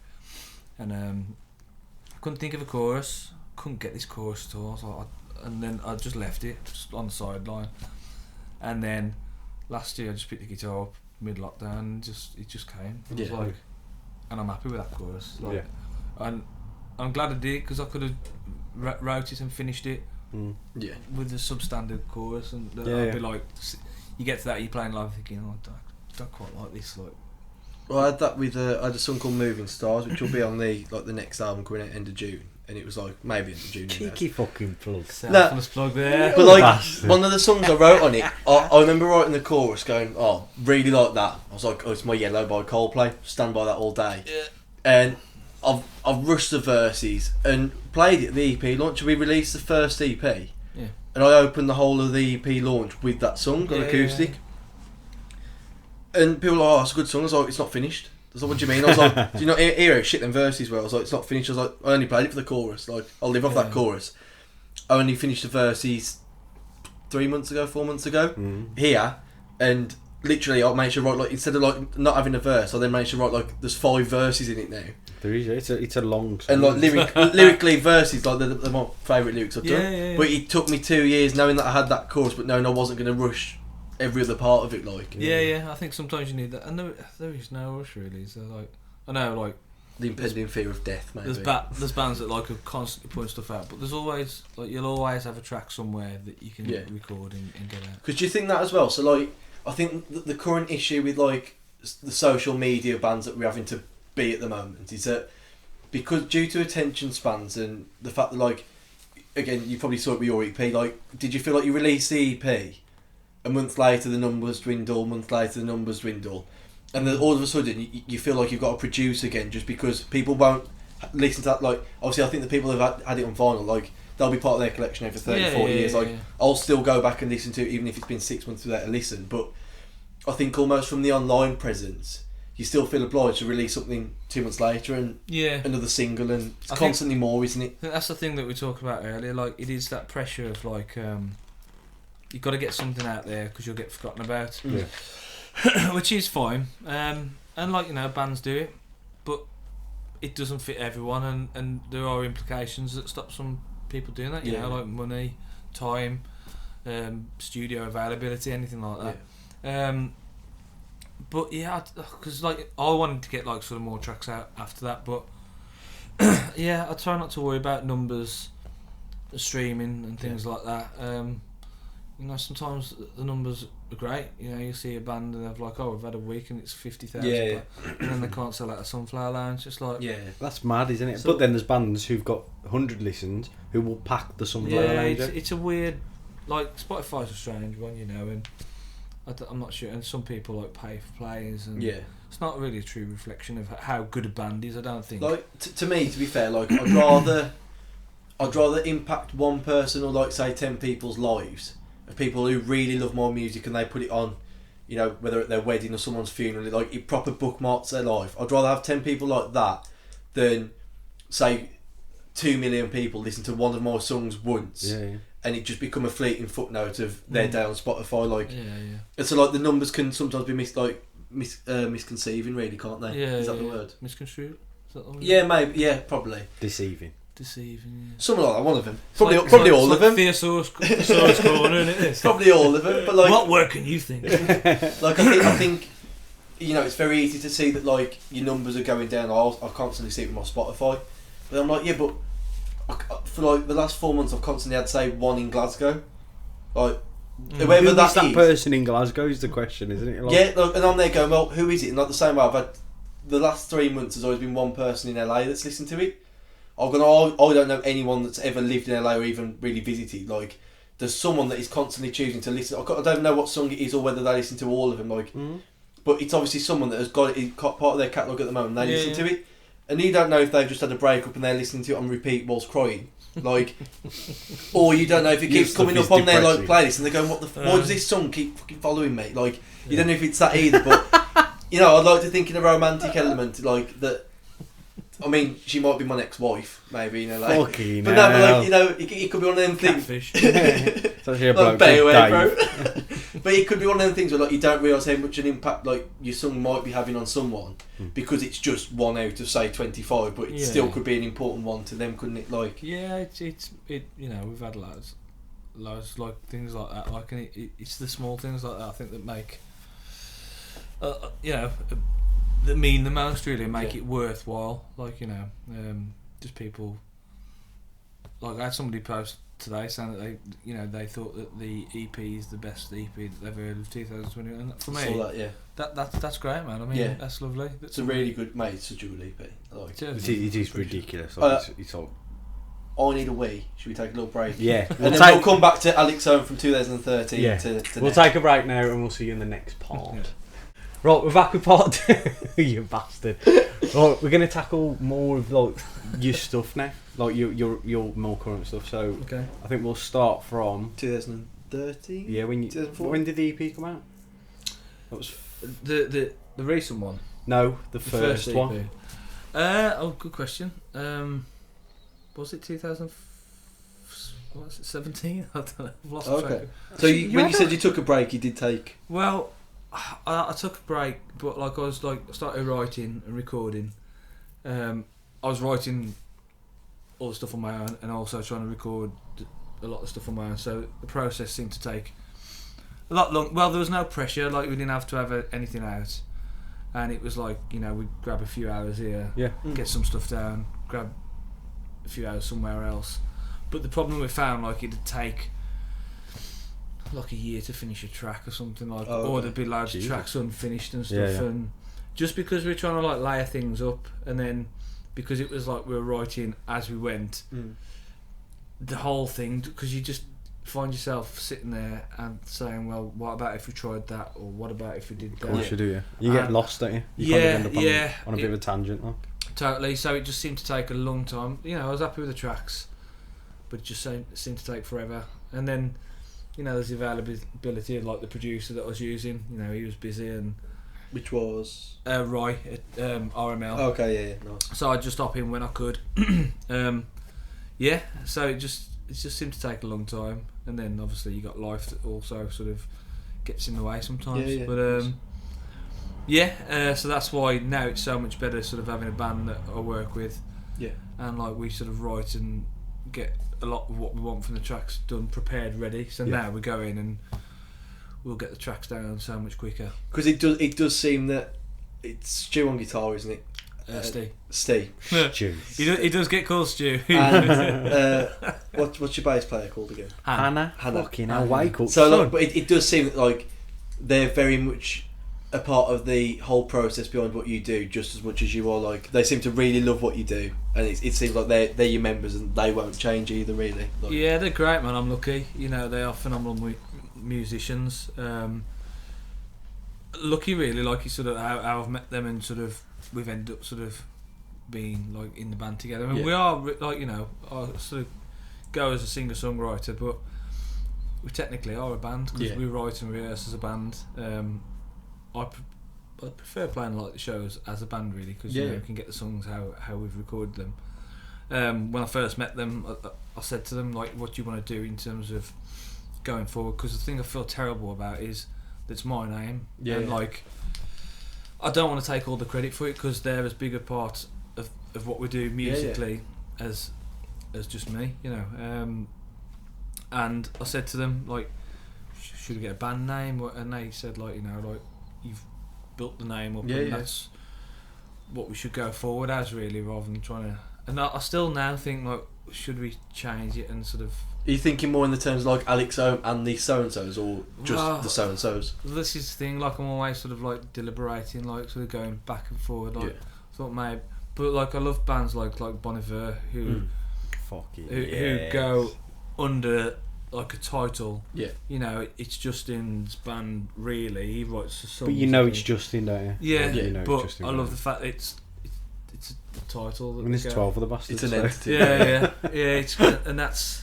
and I couldn't think of a chorus. Couldn't get this chorus at all. So and then I just left it just on the sideline. And then last year I just picked the guitar up mid lockdown and it just came. It was like, and I'm happy with that chorus. Like, and I'm glad I did, because I could have wrote it and finished it with the substandard chorus, and I'd be like, you get to that, you're playing live thinking, oh, I don't quite like this. Like, well, I had that with I had a song called Moving Stars, which will be on the next album coming out end of June, and it was like maybe end of June. Cheeky fucking plug. Selfless plug there. But like one of the songs I wrote on it, I remember writing the chorus, going, "Oh, really like that." I was like, "Oh, it's My Yellow by Coldplay. Stand by that all day." Yeah. And I've rushed the verses and played it at the EP launch. We released the first EP. Yeah. And I opened the whole of the EP launch with that song on acoustic. Yeah. And people were like, "Oh, it's a good song." I was like, "It's not finished." I was like, "What do you mean?" I was like, "Do you not hear how shit them verses were?" I was like, "It's not finished." I was like, "I only played it for the chorus. Like, I'll live off that chorus." I only finished the verses 4 months ago here, and literally I managed to write, like, instead of like not having a verse, I then managed to write like there's 5 verses in it now. There is. It's a long song. And like lyrically verses, like they're my favourite lyrics I've done. Yeah. But it took me 2 years knowing that I had that chorus, but knowing I wasn't going to rush every other part of it. Like I think sometimes you need that, and there is no rush really. So like, I know, like, the impending fear of death, maybe. There's bands that like are constantly putting stuff out, but there's always, like, you'll always have a track somewhere that you can record and get out. Because do you think that as well? So like, I think the current issue with like the social media bands that we're having to be at the moment is that, because due to attention spans and the fact that, like, again, you probably saw it with your EP, like, did you feel like you released the EP, a month later the numbers dwindle, and then all of a sudden you feel like you've got to produce again just because people won't listen to that? Like, obviously I think the people who have had it on vinyl, like, they'll be part of their collection over 40 years. Like, I'll still go back and listen to it even if it's been 6 months without a listen, but I think almost from the online presence you still feel obliged to release something 2 months later and another single, and it's constantly more, isn't it? I think that's the thing that we talked about earlier. Like, it is that pressure of like, you've got to get something out there because you'll get forgotten about, which is fine. And like, you know, bands do it, but it doesn't fit everyone, and there are implications that stop some people doing that. You know, like money, time, studio availability, anything like that. But yeah, because like I wanted to get like sort of more tracks out after that, but I try not to worry about numbers, streaming and things like that. you know, sometimes the numbers are great. You know, you see a band and they're like, oh, we've had a week and it's 50,000. Yeah. And then they can't sell out a Sunflower Lounge. It's like... Yeah. That's mad, isn't it? So- But then there's bands who've got 100 listens who will pack the Sunflower Yeah, Lounge. it's a weird... Like, Spotify's a strange one, you know, and I'm not sure. And some people, like, pay for plays and... Yeah. It's not really a true reflection of how good a band is, I don't think. Like, to me, to be fair, like, I'd rather impact one person or, like, say 10 people's lives of people who really love my music and they put it on, you know, whether at their wedding or someone's funeral, like it proper bookmarks their life. I'd rather have 10 people like that than, say, 2 million people listen to one of my songs once and it just become a fleeting footnote of their day on Spotify. Like, and so like the numbers can sometimes be misconceiving, really, can't they? Is that the word? Misconstrued? Is that the word? Yeah, maybe. Yeah, probably. Deceiving. Something like that. One of them. Probably all of them. Theosaurus Corner, isn't it? Probably all of them. But like, what word can you think? Like, I think, you know, it's very easy to see that like your numbers are going down. I constantly see it with my Spotify, but I'm like, yeah, but for like the last 4 months, I've constantly had, say, one in Glasgow, like. Whoever Who that is that is, person in Glasgow is the question, isn't it? Like, yeah, look, and I'm there going, well, who is it? And like the same way, I've had the last 3 months, there's always been one person in LA that's listened to it. I don't know anyone that's ever lived in LA or even really visited. Like, there's someone that is constantly choosing to listen. I don't know what song it is or whether they listen to all of them. Like, but it's obviously someone that has got it part of their catalogue at the moment. And they listen to it, and you don't know if they've just had a breakup and they're listening to it on repeat whilst crying. Like, or you don't know if it keeps coming up on their like playlist and they're going, why does this song keep fucking following me? Like, you don't know if it's that either, but you know, I'd like to think in a romantic element, like that. I mean, she might be my next wife, maybe, you know, like. Fucking but no, but like, you know, it could be one of them things. Catfish. It's actually a Like bloke called Bayway, Dave. bro. But it could be one of them things where like you don't realise how much an impact like your song might be having on someone because it's just 1 out of, say, 25, but it still could be an important one to them, couldn't it? Like, yeah, it's you know, we've had loads like things like that. Like, and it's the small things like that I think that make you know, that mean the most, really, and make it worthwhile. Like, you know, just people. Like, I had somebody post today saying that they thought that the EP is the best EP that they've heard of 2020, and for me, saw that, that's great, man. I mean, that's lovely. It's a really good, mate. It's such a good EP. I like it. It is ridiculous. Like, it's all. I need a wee. Should we take a little break? Yeah, and then we'll come back to Alex Home from 2013. Yeah, to we'll next. take a break now, and we'll see you in the next part. Right, we're back with part 2. You bastard. Right, we're gonna tackle more of like your stuff now, like your more current stuff. So I think we'll start from 2013. Yeah, when did the EP come out? That was the recent one. No, the first EP. one. Good question. Was it 2017? I don't know. I've lost track. So when you said you took a break, you did take. Well, I took a break, but like I started writing and recording. I was writing all the stuff on my own and also trying to record a lot of stuff on my own. So the process seemed to take a lot long. Well, there was no pressure. Like, we didn't have to have anything out, and it was like, you know, we'd grab a few hours here, get some stuff down, grab a few hours somewhere else. But the problem we found, like, it'd take like a year to finish a track or something, like, or there'd be loads of tracks unfinished and stuff, and just because we were trying to like layer things up, and then because it was like we were writing as we went, the whole thing, because you just find yourself sitting there and saying, well, what about if we tried that, or what about if we did that? Of course you do, You get lost, don't you? You kind of end up on a bit of a tangent, like. Totally. So it just seemed to take a long time. You know, I was happy with the tracks, but it just seemed to take forever. And then, you know, there's the availability of like the producer that I was using. You know, he was busy, and which was Roy at RML. Okay, yeah, nice. So I'd just hop in when I could. So it just seemed to take a long time, and then obviously you got life that also sort of gets in the way sometimes. So that's why now it's so much better sort of having a band that I work with. Yeah. And like we sort of write and get a lot of what we want from the tracks done, prepared, ready. So now we go in and we'll get the tracks down so much quicker. Because it does seem that it's Stu on guitar, isn't it? Steve. Steve. Stu. He does get called Stu. And what's your bass player called again? Hannah. Fucking hell, wake up. So, son. like, but it does seem like they're very much a part of the whole process behind what you do, just as much as you are. Like, they seem to really love what you do, and it seems like they're your members, and they won't change either, really. Like, yeah, they're great, man. I'm lucky. You know, they are phenomenal musicians. Lucky, really, like you sort of how I've met them, and sort of we've ended up sort of being like in the band together. I mean, we are like, you know, I sort of go as a singer-songwriter, but we technically are a band because we write and rehearse as a band. I prefer playing like the shows as a band, really, because you know, you can get the songs how we've recorded them. When I first met them, I said to them, like, what do you want to do in terms of going forward? Because the thing I feel terrible about is that's my name, and like, I don't want to take all the credit for it, because they're as big a part of what we do musically as just me, you know. And I said to them, like, should we get a band name? And they said, like, you know, like, you've built the name up, and that's what we should go forward as, really, rather than trying to. And I still now think, like, should we change it and sort of. Are you thinking more in the terms like Alex Ohm and the so-and-sos, or just the so-and-sos? This is the thing, like, I'm always sort of like deliberating, like sort of going back and forward, like, I thought maybe, but like I love bands like Bon Iver who go under like a title. Yeah. You know, it's Justin's band, really. He writes the songs. But you know it's Justin, don't you? Yeah, you know but Justin, I love the fact that it's a title. That there's 12 of the bastards. It's an entity. Yeah. It's and that's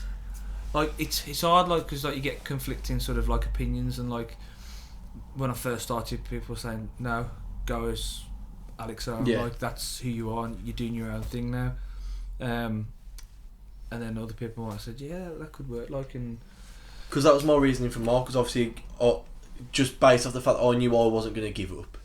like it's hard, like, because like you get conflicting sort of like opinions, and like when I first started, people were saying no, go as Alex Owen, like that's who you are, and you're doing your own thing now. And then other people I said, yeah, that could work, like, and because that was my reasoning for Mark, because obviously, just based off the fact that I knew I wasn't going to give up,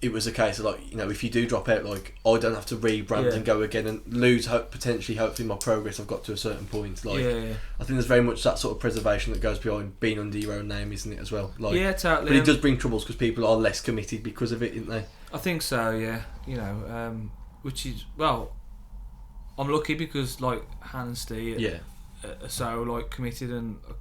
it was a case of, like, you know, if you do drop out, like, I don't have to rebrand and go again and lose hopefully my progress I've got to a certain point. Like, I think there's very much that sort of preservation that goes behind being under your own name, isn't it, as well? Like, yeah, totally. But it does bring troubles because people are less committed because of it, isn't they? I think so, yeah. You know, which is, well, I'm lucky because, like, Han and Steve are so, like, committed, and I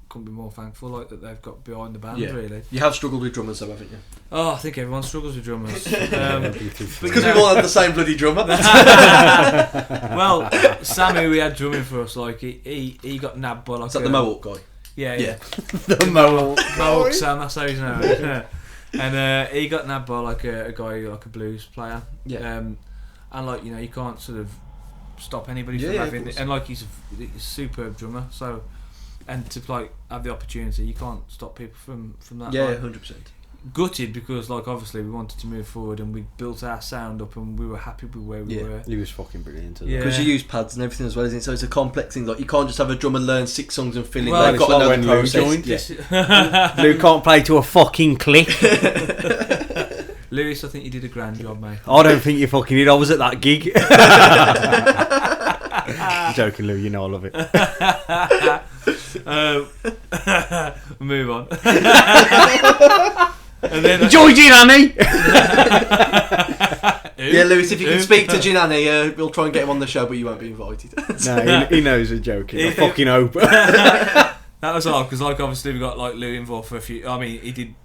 couldn't be more thankful, like, that they've got behind the band, really. You have struggled with drummers, though, haven't you? Oh, I think everyone struggles with drummers. Because we've all had the same bloody drummer. Well, Sammy, we had drumming for us, like, he got nabbed by, like, is that the Mohawk guy? Yeah. The Mohawk Sam, that's how he's known. And he got nabbed by, like, a guy, like a blues player. And, like, you know, you can't sort of stop anybody from having it. And, like, he's a superb drummer, so, and to, like, have the opportunity, you can't stop people from that. Yeah, like, 100%. Gutted, because, like, obviously we wanted to move forward, and we built our sound up, and we were happy with where we were. He was fucking brilliant. Because you use pads and everything as well, isn't it? So it's a complex thing. Like, you can't just have a drummer learn 6 songs and fill in. Well, they've got to know the process. Lou can't play to a fucking click. Lewis, I think you did a grand job, mate. I don't think you fucking did. I was at that gig. I'm joking, Lou. You know I love it. Move on. And then enjoy Ginani. Yeah, Lewis, if you can speak to Ginani, we'll try and get him on the show, but you won't be invited. No, he knows we're joking. I fucking hope. That was hard, because, like, obviously we got, like, Lou involved for a few. I mean, he did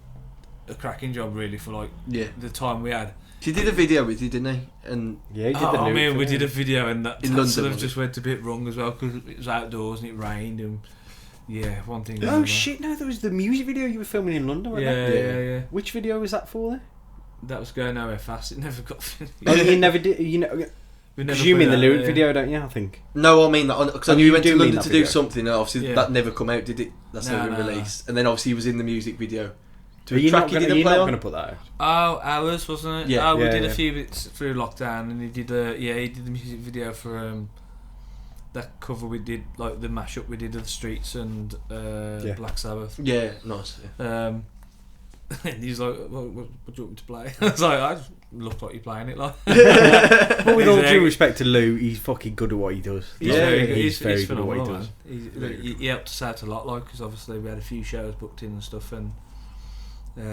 a cracking job, really, for, like, the time we had. He did a video with you, didn't he? And yeah, he did the I mean, we did a video, and that in London, sort of just went a bit wrong as well, because it was outdoors and it rained, and one thing. Oh shit! No, there was the music video you were filming in London. Wasn't Yeah. Which video was that for? Then that was going nowhere fast. It never got finished. Oh, you never did. You know, you mean the lyric video, don't you? I think. No, I mean that because you went to London to do video. Something, and obviously that never come out, did it? That's never been released. And then obviously he was in the music video. Are you not going to put that out? Oh, ours, wasn't it? Yeah. We did a few bits through lockdown, and he did the music video for that cover we did, like the mashup we did of the Streets and Black Sabbath. Yeah, nice. Yeah. And he's like, what do you want me to play? I was like, I just look like you're playing it, like. But with all due respect to Lou, he's fucking good at what he does. He's very good at what he does. He helped us out a lot, like, because obviously we had a few shows booked in and stuff, and we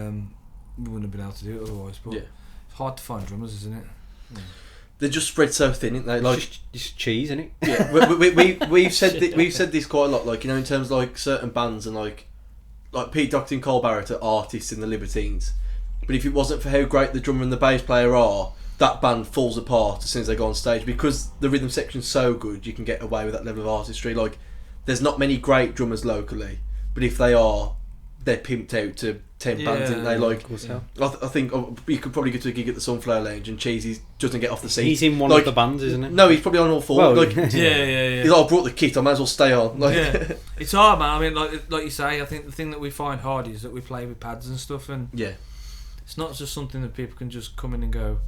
wouldn't have been able to do it otherwise. But it's hard to find drummers, isn't it? they're just spread so thin, aren't they? Like just cheese, isn't it? Yeah, we've said we've said this quite a lot. Like, you know, in terms of like certain bands and like Pete Docter and Cole Barrett are artists in the Libertines, but if it wasn't for how great the drummer and the bass player are, that band falls apart as soon as they go on stage, because the rhythm section's so good. You can get away with that level of artistry. Like, there's not many great drummers locally, but if they are, they're pimped out to 10 bands, and they like. I think you could probably go to a gig at the Sunflower Lounge and Cheesy doesn't get off the seat. He's in one of the bands, isn't he? No, he's probably on all four. Well, like, yeah. He's like, I brought the kit, I might as well stay on. Like, It's hard, man. I mean, like you say, I think the thing that we find hard is that we play with pads and stuff, and it's not just something that people can just come in and go,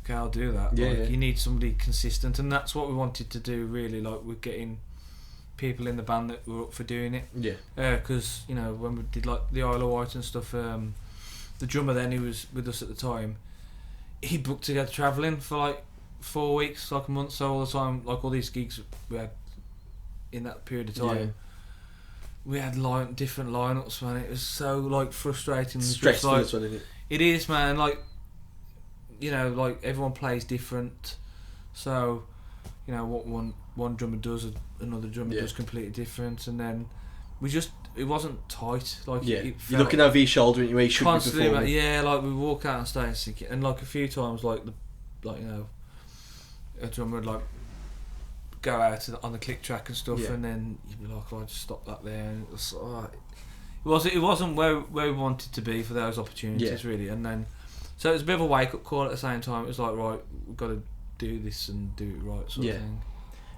okay, I'll do that. You need somebody consistent, and that's what we wanted to do, really. Like, we're getting people in the band that were up for doing it. Because you know, when we did like the Isle of Wight and stuff, the drummer then, who was with us at the time, he booked to go travelling for like 4 weeks, like a month. So all the time, like all these gigs we had in that period of time, we had different lineups, man. It was so like frustrating, stressful like, as well, isn't it? It is, man. Like, you know, like everyone plays different, so you know what one drummer does, another drummer does completely different, and then it wasn't tight. Like, you're looking over your shoulder and where you should be performing. Like we walk out on stage and like a few times, like you know, a drummer would like go out on the click track and stuff, and then you'd be like, oh, I just stop that there, and it wasn't where we wanted to be for those opportunities, really. And then so it was a bit of a wake up call at the same time. It was like, right, we've got to do this and do it right, sort of thing.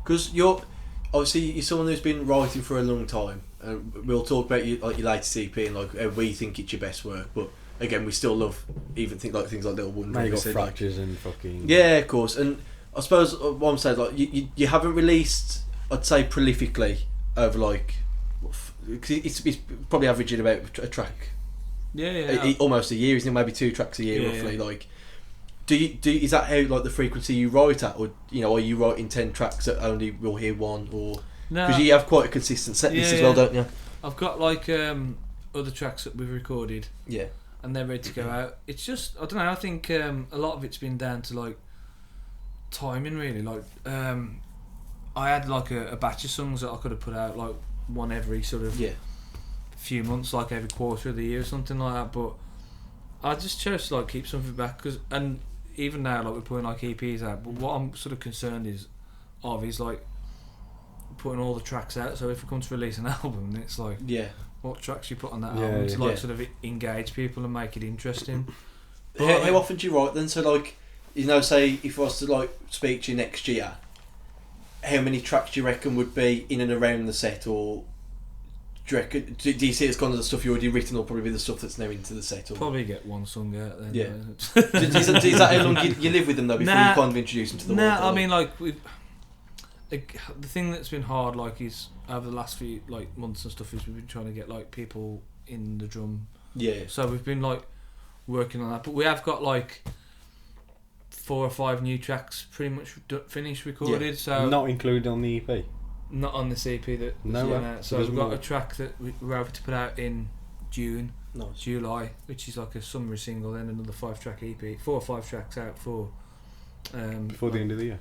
Because you're someone who's been writing for a long time. We'll talk about your latest EP and like how we think it's your best work, but again, we still love things like Little Wonder. You got Fractures and fucking of course. And I suppose what I'm saying, like you haven't released, I'd say, prolifically over like, cause it's probably averaging about a track. Almost a year, isn't it? Maybe 2 tracks a year, roughly. Like, is that how like the frequency you write at, or you know, are you writing 10 tracks that only we'll hear one, or because you have quite a consistent set list as well, don't you? I've got like other tracks that we've recorded, and they're ready to go out. It's just, I don't know, I think a lot of it's been down to like timing, really. Like I had like a batch of songs that I could have put out, like one every sort of few months, like every quarter of the year or something like that, but I just chose to like keep something back, and even now, like, we're putting like EPs out, but what I'm sort of concerned is like putting all the tracks out. So if we come to release an album, then it's like, what tracks you put on that album to like sort of engage people and make it interesting. How often do you write then? So like, you know, say if I was to like speak to you next year, how many tracks do you reckon would be in and around the set, or do you see it's kind of the stuff you already written, or probably the stuff that's now into the set? Or? Probably get one song out then. Is that how long you live with them though before you kind of introduce them to the world? I mean, like, the thing that's been hard, like, is over the last few like months and stuff, is we've been trying to get like people in the drum. So we've been like working on that, but we have got like 4 or 5 new tracks pretty much finished recorded. So not included on the EP. Not on the CP that out. So we've got a track that we're able to put out in June, July, which is like a summer single. Then another 5-track EP, 4 or 5 tracks out for before the end of the year,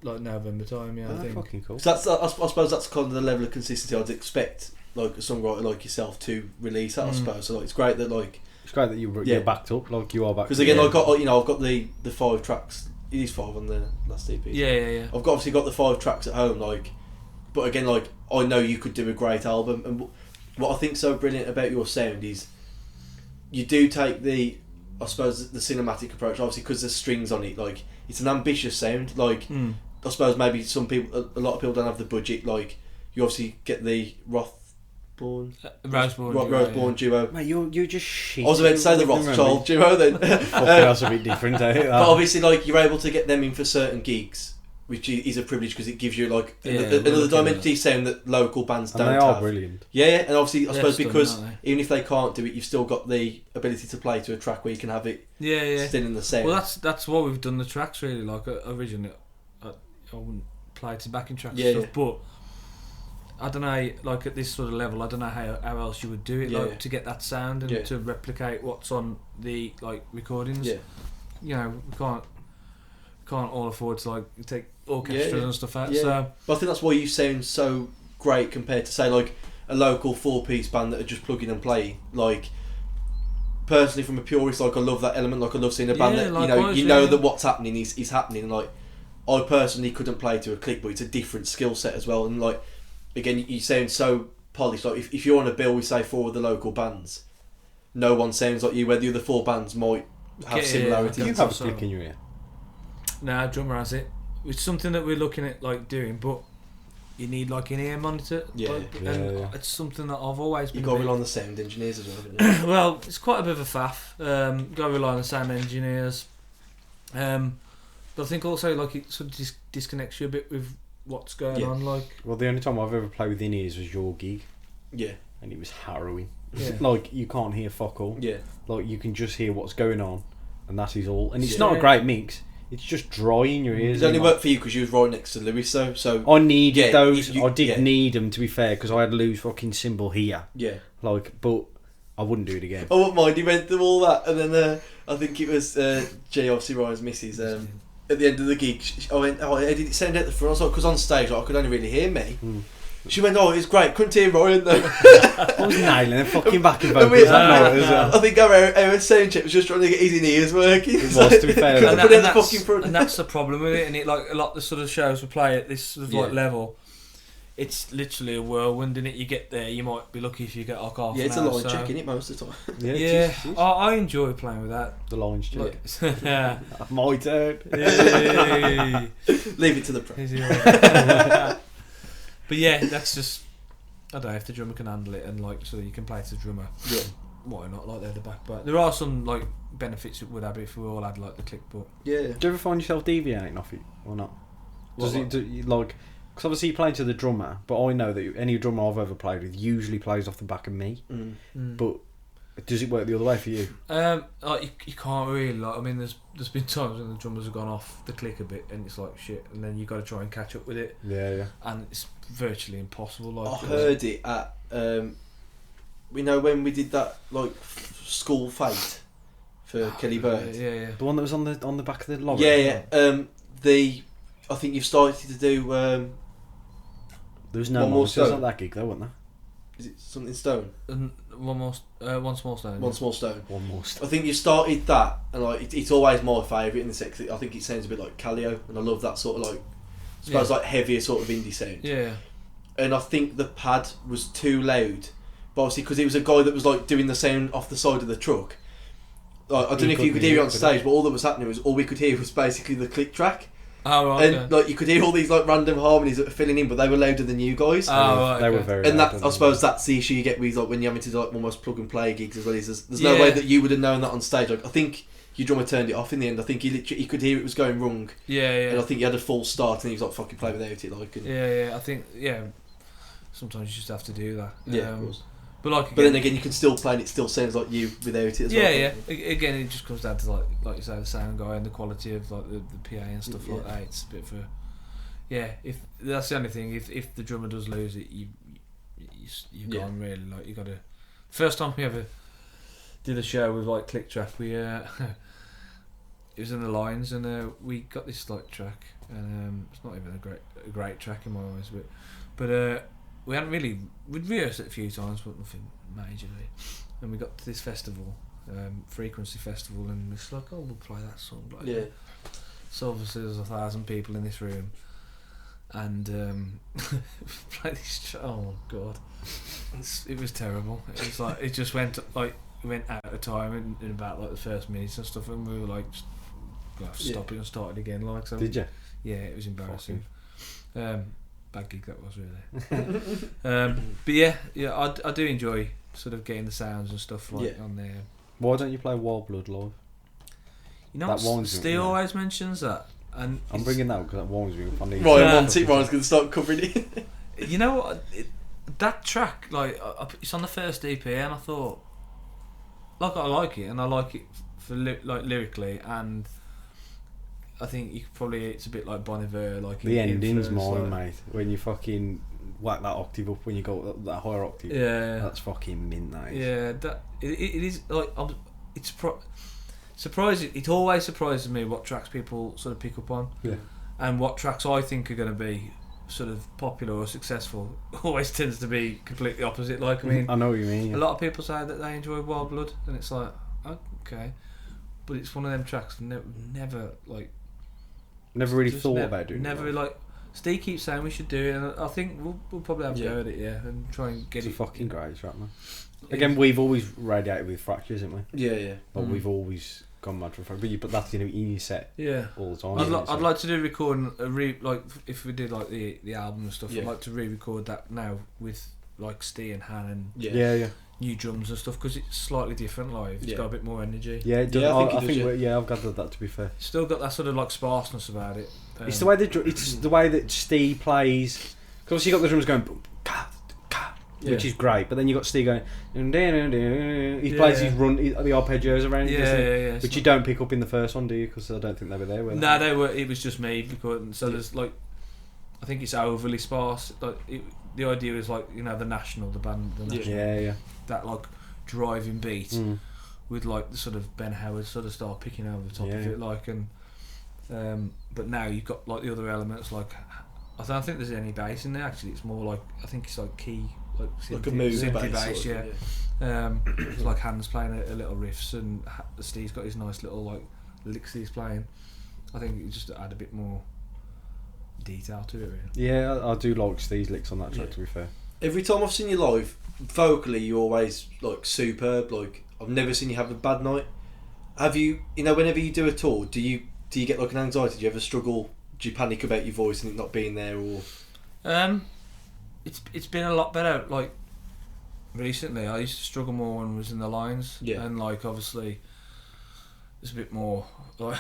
like November time. I think. Fucking cool. So that's, I suppose that's kind of the level of consistency I'd expect like a songwriter like yourself to release that. I suppose so. Like, it's great that you're backed up, like you are backed. Because again, I've got the 5 tracks. It is 5 on the last EP. Yeah. I've obviously got the 5 tracks at home, like. But again, like, I know you could do a great album, and what I think's so brilliant about your sound is you do take the cinematic approach, obviously, because there's strings on it. Like, it's an ambitious sound. Like, I suppose maybe a lot of people don't have the budget. Like, you obviously get the Roseborn duo. Mate, you're just shit. I was about to say the Rothschild duo then. That's a bit different, But obviously, like, you're able to get them in for certain gigs, which is a privilege because it gives you like another dimension sound that local bands don't have. They are brilliant. Yeah, and obviously I suppose because even if they can't do it, you've still got the ability to play to a track where you can have it still in the sound. Well, that's what we've done the tracks really. Like, originally, I wouldn't play to backing tracks and stuff, but I don't know, like at this sort of level, I don't know how else you would do it, like to get that sound and to replicate what's on the like recordings. You know, we can't can't all afford to like take orchestras and stuff out. Yeah. So, but I think that's why you sound so great compared to say like a local 4-piece band that are just plugging and playing. Like personally, from a purist, like I love that element. Like I love seeing a band that you know that what's happening is happening. And like I personally couldn't play to a click, but it's a different skill set as well. And like again, you sound so polished. Like if you're on a bill, we say 4 of the local bands, no one sounds like you. Where the other 4 bands might have similarities. Do you have a click in your ear? Nah, drummer has it. It's something that we're looking at like doing, but you need like an ear monitor. It's something that I've always been. You got to rely on the sound engineers as well, haven't you? Well, it's quite a bit of a faff. Got to rely on the sound engineers. But I think also like it sort of disconnects you a bit with what's going on. Like, well, the only time I've ever played with in-ears was your gig. Yeah. And it was harrowing. Yeah. Like you can't hear fuck all. Yeah. Like you can just hear what's going on, and that is all. And it's not a great mix. It's just dry in your ears. It only worked for you because you was right next to Lewis, so I needed those. I did need them, to be fair, because I had a loose fucking cymbal here. Yeah. Like, but I wouldn't do it again. I wouldn't mind. He went through all that, and then I think it was Jay, obviously Ryan's missus. At the end of the gig, I went, did it sound at the front? I was like, because on stage I could only really hear me. She went, it was great. Couldn't hear Ryan though. I was nailing the fucking backing vocals that night as well. I think our sound check was just trying to get his in-ears working. It was, to be fair. And that's the problem with it. And it like a lot of the sort of shows we play at this sort of like level, it's literally a whirlwind, and you get there, you might be lucky if you get like half an hour. It's a line check, isn't it, most of the time? It is. I enjoy playing with that. The lines check. Yeah. My turn. Leave it to the pro. But yeah, that's just, I don't know, if the drummer can handle it and like so you can play to the drummer. Yeah. Why not? Like they're the back. But there are some like benefits it would have if we all had like the click. But yeah. Do you ever find yourself deviating off it or not? Does it like? Because obviously you play to the drummer, but I know that any drummer I've ever played with usually plays off the back of me. But does it work the other way for you? Like you can't really. Like, I mean, there's been times when the drummers have gone off the click a bit, and it's like shit, and then you got to try and catch up with it. Yeah. And it's virtually impossible. Like I heard it at we know when we did that like school fate for Kelly Bird. Yeah. The one that was on the back of the lorry. Yeah. I think you've started to do. There was no monitors at that gig though, wasn't there? Is it something stone? One small stone. One small stone. One more stone. I think you started that, and like it's always my favourite in the sex. I think it sounds a bit like Calio, and I love that sort of like, I suppose like heavier sort of indie sound. Yeah. And I think the pad was too loud, but obviously because it was a guy that was like doing the sound off the side of the truck. Like, I don't know if you could hear it on stage, but all that was happening was all we could hear was basically the click track. Oh right. And like you could hear all these like random harmonies that were filling in, but they were louder than you guys. Oh right. They were very. And loud, that I suppose that's the issue you get with like when you're having to like almost plug and play gigs as well. Is there's no way that you would have known that on stage. Like I think your drummer turned it off in the end. I think he could hear it was going wrong. Yeah. And I think he had a false start, and he was like, "Fucking play without it." Like. And yeah. I think sometimes you just have to do that. Yeah, of course. But then again, you can still play, and it still sounds like you without it as well. Yeah. Again, it just comes down to like you say, the sound guy and the quality of like the PA and stuff like that. It's a bit for if that's the only thing. If the drummer does lose it, you've gone really. Like you got to. First time we ever did a show with like click track, we it was in the lines, and we got this like track, and it's not even a great track in my eyes, but we hadn't really, we'd rehearsed it a few times, but nothing majorly. And we got to this festival, Frequency Festival, and it's like, we'll play that song. Like, yeah. So obviously there's 1,000 people in this room, and play this. Oh god, it was terrible. It was like it just went out of time in about like the first minutes and stuff, and we were like, just have to stop it and start it again. Like so. Did you? Yeah, it was embarrassing. Bad gig that was really. But yeah, I do enjoy sort of getting the sounds and stuff like on there. Why don't you play Wild Blood live? You know, Steve always mentions that, and I'm bringing that up because that warms me up. Ryan's going to start covering it. You know what? That track, like, it's on the first EP, and I thought, like, I like it, and I like it for like lyrically, and I think you could probably, it's a bit like Bon Iver, like the ending's mine, mate. When you fucking whack that octave up, when you go up that higher octave, that's fucking mint, that is. Yeah, that it is like it's It always surprises me what tracks people sort of pick up on, and what tracks I think are going to be sort of popular or successful always tends to be completely opposite. Like, I mean, I know what you mean. A lot of people say that they enjoy Wild Blood, and it's like, okay, but it's one of them tracks never really thought about doing it. Never like. Steve keeps saying we should do it, and I think we'll probably have to go at it, and try and get it's it. a fucking great track, man. Again, we've always radiated with Fractures, haven't we? Yeah. But we've always gone mad for Fractures. But that's in your set all the time. I'd like to do recording like if we did like the album and stuff. I'd like to re-record that now with like Steve and Han and new drums and stuff, because it's slightly different live. It's got a bit more energy. Yeah, it does. I think I've gathered that, to be fair. Still got that sort of like sparseness about it. It's the way that Steve plays. Because obviously you got the drums going boom, which is great. But then you got Steve going. He plays the arpeggios around. Which you don't pick up in the first one, do you? Because I don't think they were there. No, they were. It was just me recording. So there's like, I think it's overly sparse. Like the idea is like, you know, the National, the band, the National, that like driving beat with like the sort of Ben Howard sort of style picking over the top of it, like, and but now you've got like the other elements, like I don't think there's any bass in there actually. It's more like, I think it's like key, like a movie bass, it's like Hans playing a little riffs, and Steve's got his nice little like licks he's playing. I think it just add a bit more detail to it, really. Yeah, I do like Steve's licks on that track, to be fair. Every time I've seen you live, vocally you're always like superb. Like, I've never seen you have a bad night. Have you, whenever you do a tour, do you get like an anxiety? Do you ever struggle? Do you panic about your voice and it not being there, or? It's been a lot better. Like recently, I used to struggle more when I was in the lines, and like obviously it's a bit more like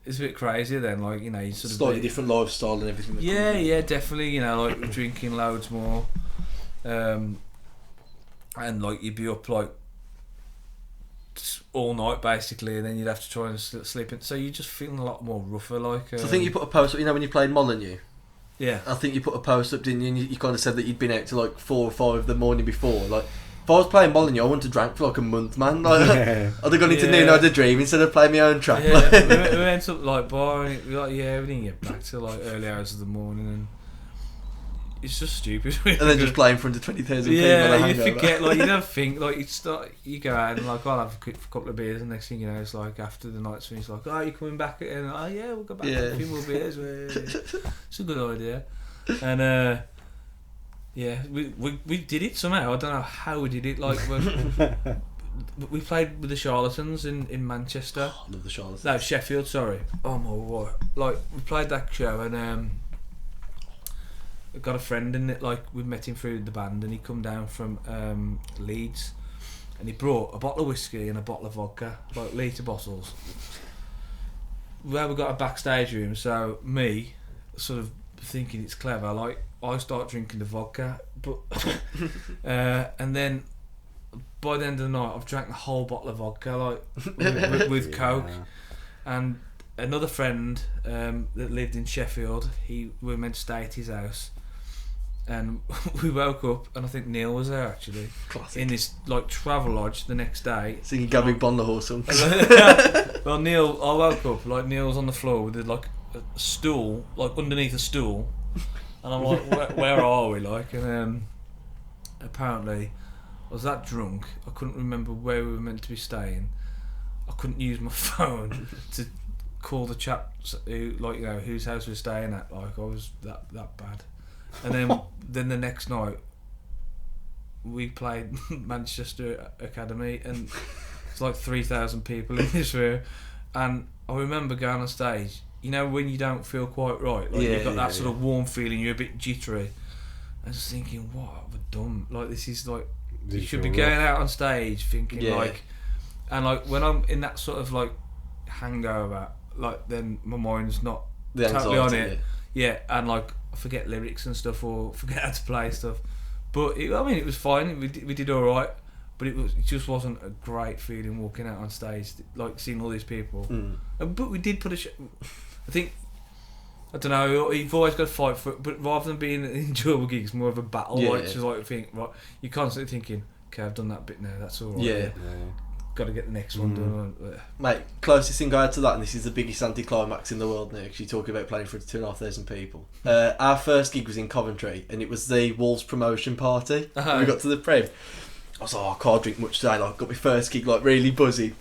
it's a bit crazier then. Like, you sort of slightly different lifestyle and everything. Yeah, definitely. Like drinking loads more, and like you'd be up like all night basically, and then you'd have to try and sleep in. So you're just feeling a lot more rougher. Like, so I think you put a post up, when you played Molyneux. Yeah. I think you put a post up, didn't you? And you kind of said that you'd been out till like 4 or 5 the morning before. Like, if I was playing Molyneux, I wouldn't have drank for like a month, man. Like, I'd have gone into Noon I'd a Dream instead of playing my own track. Yeah, we went up like bar, and we didn't get back till like early hours of the morning, and it's just stupid. And then just play in front of 20,000 people. Yeah, you forget, like, you don't think, like, you go out and like, I'll have a couple of beers, and next thing you know, it's like after the night's finished, like, oh, you coming back? And oh yeah, we'll go back for a few more beers. It's a good idea. And we did it somehow. I don't know how we did it. Like, we played with the Charlatans in Manchester. Oh, I love the Charlatans. No, Sheffield. Sorry. Oh my word! Like, we played that show, and I got a friend in it. Like, we met him through the band, and he come down from Leeds, and he brought a bottle of whiskey and a bottle of vodka, like litre bottles. Well, we got a backstage room, so me, sort of thinking it's clever, like, I start drinking the vodka, but and then by the end of the night I've drank the whole bottle of vodka, like with Coke. And another friend that lived in Sheffield, we were meant to stay at his house, and we woke up, and I think Neil was there actually. Classic. In this like travel lodge the next day, singing Gabby Bonlahor songs. Well, I woke up, like, Neil's on the floor with like a stool, like underneath a stool, and I'm like, where are we, like? And apparently I was that drunk I couldn't remember where we were meant to be staying. I couldn't use my phone to call the chaps who, like, whose house we were staying at. Like, I was that bad. And then the next night we played Manchester Academy, and it's like 3,000 people in this room, and I remember going on stage, when you don't feel quite right, like, you've got that sort of warm feeling, you're a bit jittery, and just thinking, what have I done? Like, this is like, you should be going out on stage thinking like, and like when I'm in that sort of like hangover, like, then my mind's not totally on it. Yeah, and like I forget lyrics and stuff, or forget how to play stuff. But it was fine. We did all right, but it just wasn't a great feeling walking out on stage, like seeing all these people. But we did put a I think, I don't know, you've always got to fight for it, but rather than being an enjoyable gig, it's more of a battle. Like, just like, think, right, you're constantly thinking, okay, I've done that bit now, that's all right. got to get the next one done. Mate, closest thing I had to that, and this is the biggest anticlimax in the world now, because you're talking about playing for 2,500 people. Our first gig was in Coventry, and it was the Wolves promotion party. When we got to the Prem, I was like, I can't drink much today. Like, got my first gig, like, really buzzing.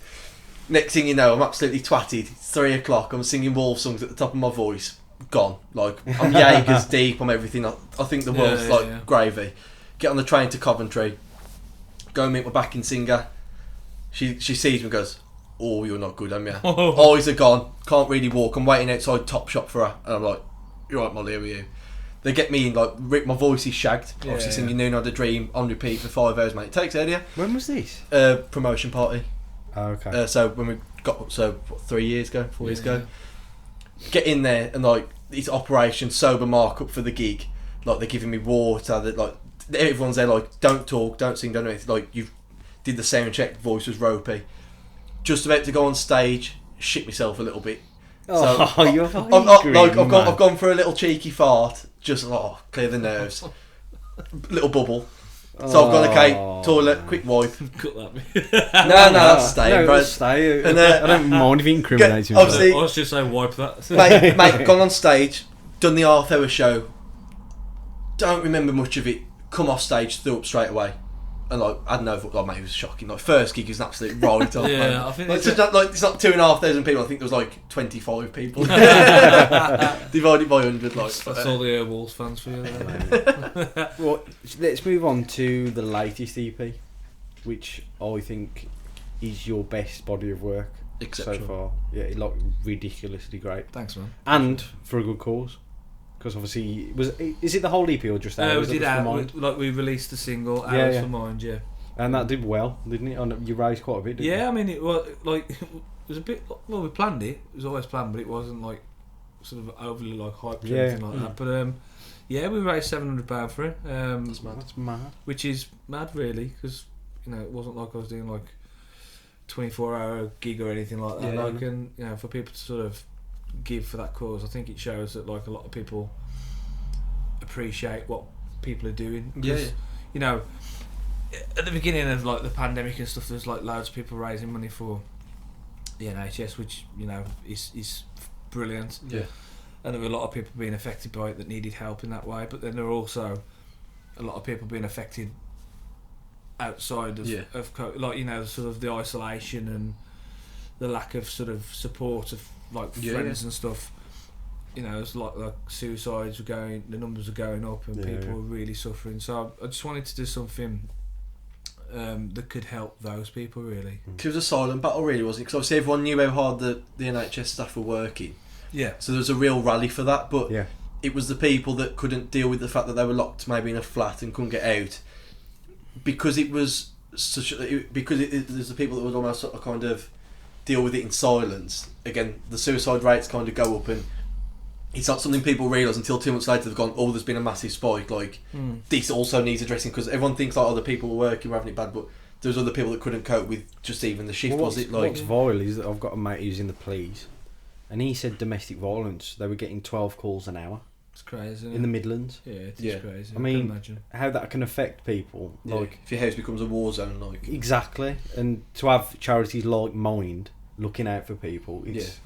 Next thing you know, I'm absolutely twatted. It's 3 o'clock. I'm singing Wolves songs at the top of my voice. Gone. Like, I'm Jaegers deep. I'm everything. I think the world's gravy. Get on the train to Coventry. Go and meet my backing singer. She sees me and goes, "Oh, you're not good, am you? Eyes are gone. Can't really walk. I'm waiting outside Topshop for her." And I'm like, "You're right, Molly, how are you?" They get me in, like, my voice is shagged. Obviously singing Noon Had a Dream on repeat for 5 hours, mate. It takes earlier. When was this? Promotion party. Oh, okay. So when we got, 3 years ago, 4 years ago. Get in there and, like, it's Operation Sober Markup for the gig. Like, they're giving me water. Like, everyone's there, like, don't talk, don't sing, don't do anything. Like, you've did the sound check, voice was ropey. Just about to go on stage, shit myself a little bit. I've gone for a little cheeky fart, just clear the nerves. Little bubble. So I've gone, okay, toilet, quick wipe. Cut that. No, that's staying, bro. Stay. And, I don't mind if you incriminate him. Obviously, I was just saying wipe that. mate, gone on stage, done the half-hour show. Don't remember much of it. Come off stage, threw up straight away. And, like, I don't know, mate, it was shocking. Like, first gig was an absolute right off, yeah, man. I think like, it's not 2,500 people. I think there was like 25 people. Divided by 100, like. That's all the Wolves fans for you. Well, let's move on to the latest EP, which I think is your best body of work so far. Yeah, like, ridiculously great. Thanks, man. And for a good cause. Because obviously, is it the whole EP or just Hours? We did we released the single Hours for Mind, and that did well, didn't it? You raised quite a bit, didn't you? I mean, it was like it was a bit. Well, we planned it. It was always planned, but it wasn't like sort of overly like hyped or anything like that. But we raised £700 for it. That's mad. Which is mad, really, because it wasn't like I was doing like 24-hour gig or anything like that. And for people to sort of give for that cause, I think it shows that, like, a lot of people appreciate what people are doing. Because, at the beginning of, like, the pandemic and stuff, there's, like, loads of people raising money for the NHS, which is brilliant. And there were a lot of people being affected by it that needed help in that way. But then there were also a lot of people being affected outside of like, sort of the isolation and the lack of sort of support of, like, friends and stuff. It's like suicides the numbers were going up, and people were really suffering. So I just wanted to do something that could help those people, really. It was a silent battle, really, wasn't it? Because obviously everyone knew how hard the NHS staff were working. So there was a real rally for that, but it was the people that couldn't deal with the fact that they were locked maybe in a flat and couldn't get out, because it was there's the people that would almost sort of kind of deal with it in silence. Again, the suicide rates kind of go up, and it's not something people realise until 2 months later they've gone, there's been a massive spike, like, this also needs addressing, because everyone thinks, like, other people were working, were having it bad, but there's other people that couldn't cope with just even the shift. What's viral is that I've got a mate who's in the police, and he said domestic violence, they were getting 12 calls an hour. It's crazy, in the Midlands. It's crazy. I mean, how that can affect people. Like, if your house becomes a war zone, like. Exactly. And to have charities like Mind looking out for people, it's...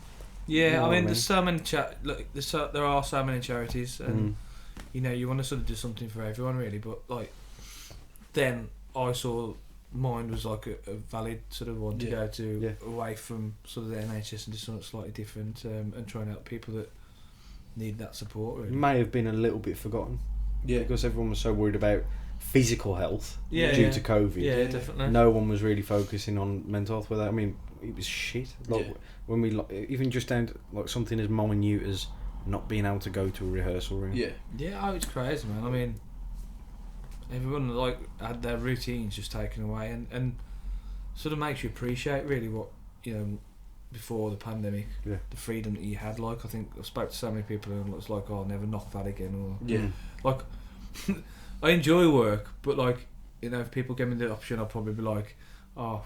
I mean, there's so many there are so many charities, and you want to sort of do something for everyone, really. But, like, then I saw Mind was like a valid sort of one to go to, away from sort of the NHS, and do something slightly different, and try and help people that need that support, really. It may have been a little bit forgotten, because everyone was so worried about physical health due to COVID. Definitely. No one was really focusing on mental health with that. I mean, it was shit. Like, when we, even just down to, like, something as minute as not being able to go to a rehearsal room. It's crazy, man. I mean, everyone, like, had their routines just taken away, and sort of makes you appreciate, really, what, before the pandemic, the freedom that you had. Like, I think I spoke to so many people and it's like, I'll never knock that again, or like, I enjoy work, but, like, if people give me the option, I'll probably be like, I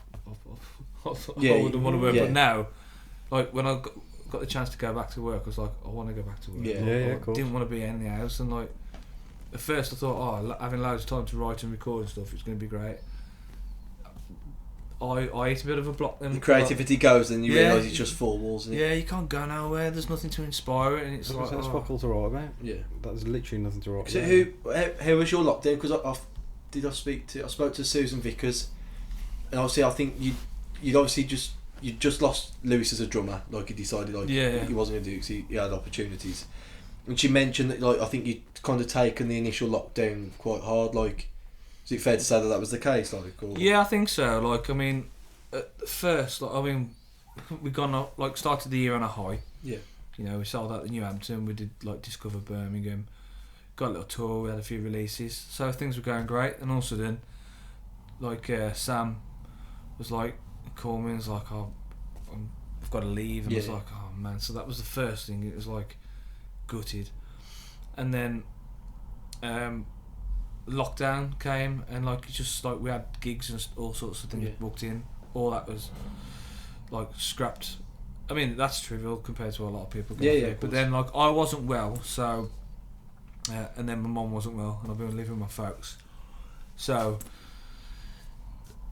wouldn't want to work. But now, like, when I got the chance to go back to work, I was like, I want to go back to work. I didn't want to be in the house, and, like, at first I thought, having loads of time to write and record and stuff, it's going to be great. I hit a bit of a block. The creativity goes, and you realise it's just four walls. Isn't it? Yeah, you can't go nowhere. There's nothing to inspire it, and it's like that's fuck all to write about. Yeah, that's literally nothing to write about. So who was your lockdown? Because I spoke to Susan Vickers, and obviously I think you'd obviously just lost Lewis as a drummer. Like, he decided he wasn't going to do it because he had opportunities. And she mentioned that, like, I think you'd kind of taken the initial lockdown quite hard. Like, is it fair to say that was the case? Like, or? Yeah, I think so. Like, I mean, at first, like, I mean, we started the year on a high. Yeah. You know, we sold out the New Hampton. We did like Discover Birmingham. Got a little tour. We had a few releases. So things were going great. And also then, like, Sam was like, called me and was like, "Oh, I've got to leave." And I was like, "Oh man." So that was the first thing. It was like gutted. And then lockdown came, and like, just like, we had gigs and all sorts of things booked in. All that was like scrapped. I mean, that's trivial compared to what a lot of people go through. But then, like, I wasn't well, so and then my mum wasn't well, and I've been living with my folks. So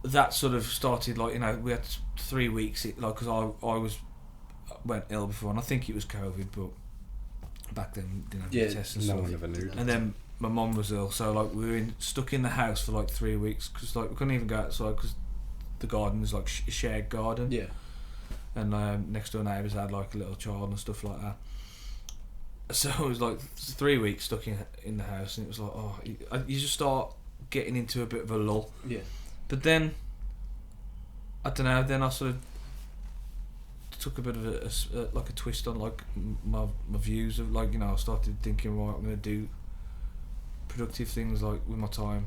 that sort of started, like, you know, we had 3 weeks, like, because I went ill before, and I think it was COVID, but back then didn't have tests and stuff. No one ever knew. And then my mum was ill, so like, we were stuck in the house for like 3 weeks, because like, we couldn't even go outside because the garden is like a shared garden. Yeah. And next door neighbours had like a little child and stuff like that. So it was like 3 weeks stuck in the house, and it was like, you just start getting into a bit of a lull. Yeah. But then, I don't know, then I sort of took a bit of a twist on like my views of, like, you know, I started thinking, right, I'm going to do productive things like with my time.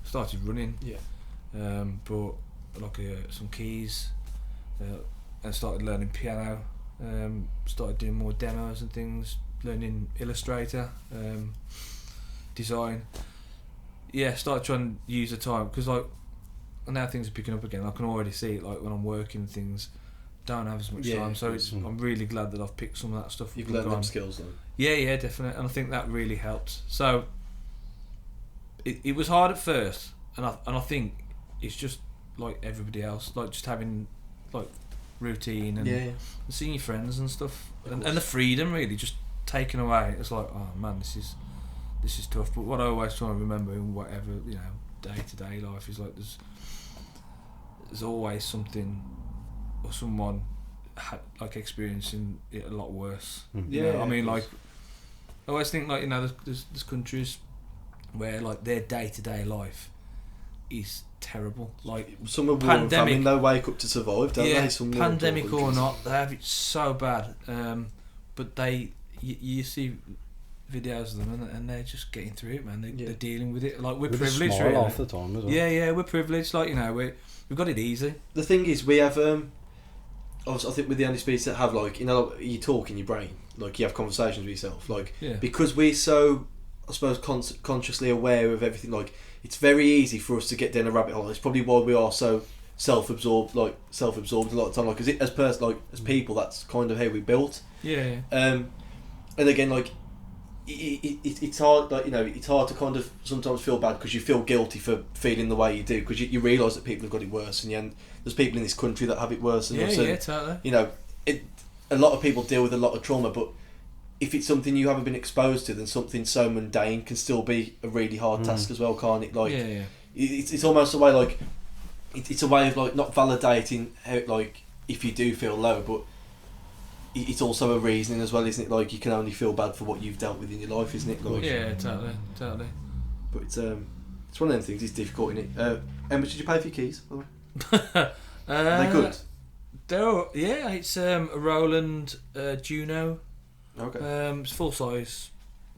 Started running. Yeah. Bought like some keys, and started learning piano. Started doing more demos and things, learning Illustrator, design. Yeah, started trying to use the time, because like, now things are picking up again. I can already see it, like when I'm working and things, don't have as much time. So I'm really glad that I've picked some of that stuff up. You've learned them skills though. Yeah, definitely, and I think that really helped. So it was hard at first, and I think it's just like everybody else, like just having like routine and seeing your friends and stuff, and the freedom really just taken away. It's like, oh man, this is tough. But what I always try to remember in whatever, you know, day to day life is like, there's always something or someone like experiencing it a lot worse. You know? I mean, like, I always think, like, you know, there's countries where like their day to day life is terrible. Like, some of pandemic, they wake up to survive, don't they? Some pandemic or not, they have it so bad. But you see videos of them, and they're just getting through it, man. They're dealing with it. Like, we're privileged, really. Half the time as well. Yeah, we're privileged. Like, you know, we've got it easy. The thing is, we have I think with the only speeds that have, like, you know, you talk in your brain, like, you have conversations with yourself, like, because we're so, I suppose, consciously aware of everything. Like, it's very easy for us to get down a rabbit hole. It's probably why we are so self-absorbed a lot of time. Like, as people, that's kind of how we built. Yeah. And again, like, it's hard. Like, you know, it's hard to kind of sometimes feel bad because you feel guilty for feeling the way you do, because you realise that people have got it worse, and there's people in this country that have it worse. And also, totally. You know, a lot of people deal with a lot of trauma, but if it's something you haven't been exposed to, then something so mundane can still be a really hard task as well, can't it? Like, it's almost a way, like, it's a way of, like, not validating how, like, if you do feel low, but it's also a reasoning as well, isn't it? Like, you can only feel bad for what you've dealt with in your life, isn't it? Like, yeah, totally. But it's one of them things. It's difficult, isn't it? How much did you pay for your keys, by the way? Are they good? It's a Roland Juno. Okay. It's full size.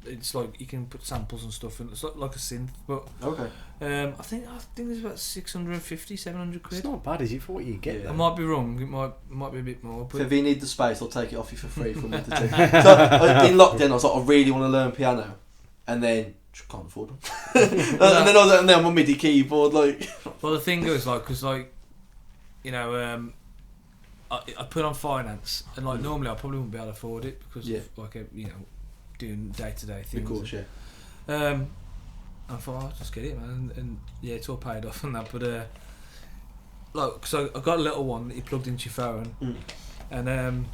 It's like you can put samples and stuff, and it's like a synth. But okay. I think it's about 650, 700 quid. It's not bad, is it, for what you get? I might be wrong. It might be a bit more. But so if you need the space, I'll take it off you for free for a month or two. So in lockdown, I was like, I really want to learn piano, and then can't afford them. and then I'm on MIDI keyboard, like. Well, the thing is, like, because, like, you know, I put on finance, and like normally I probably wouldn't be able to afford it because of, like, you know, doing day to day things. Of course, I thought, I'll just get it, man, and yeah, it's all paid off and that. But like, so I got a little one that you plugged into your phone, and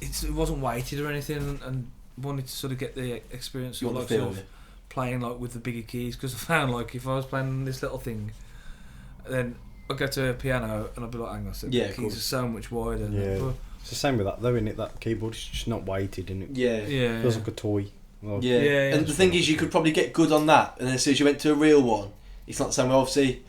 it wasn't weighted or anything, and wanted to sort of get the experience of like sort of playing like with the bigger keys, because I found like if I was playing this little thing, then I'd go to a piano and I'd be like, hang on, the keys are so much wider. Yeah. It's the same with that though, isn't it? That keyboard is just not weighted, and it feels like a toy. Like, and the thing is, you could probably get good on that, and then as soon as you went to a real one, it's not the same. Obviously,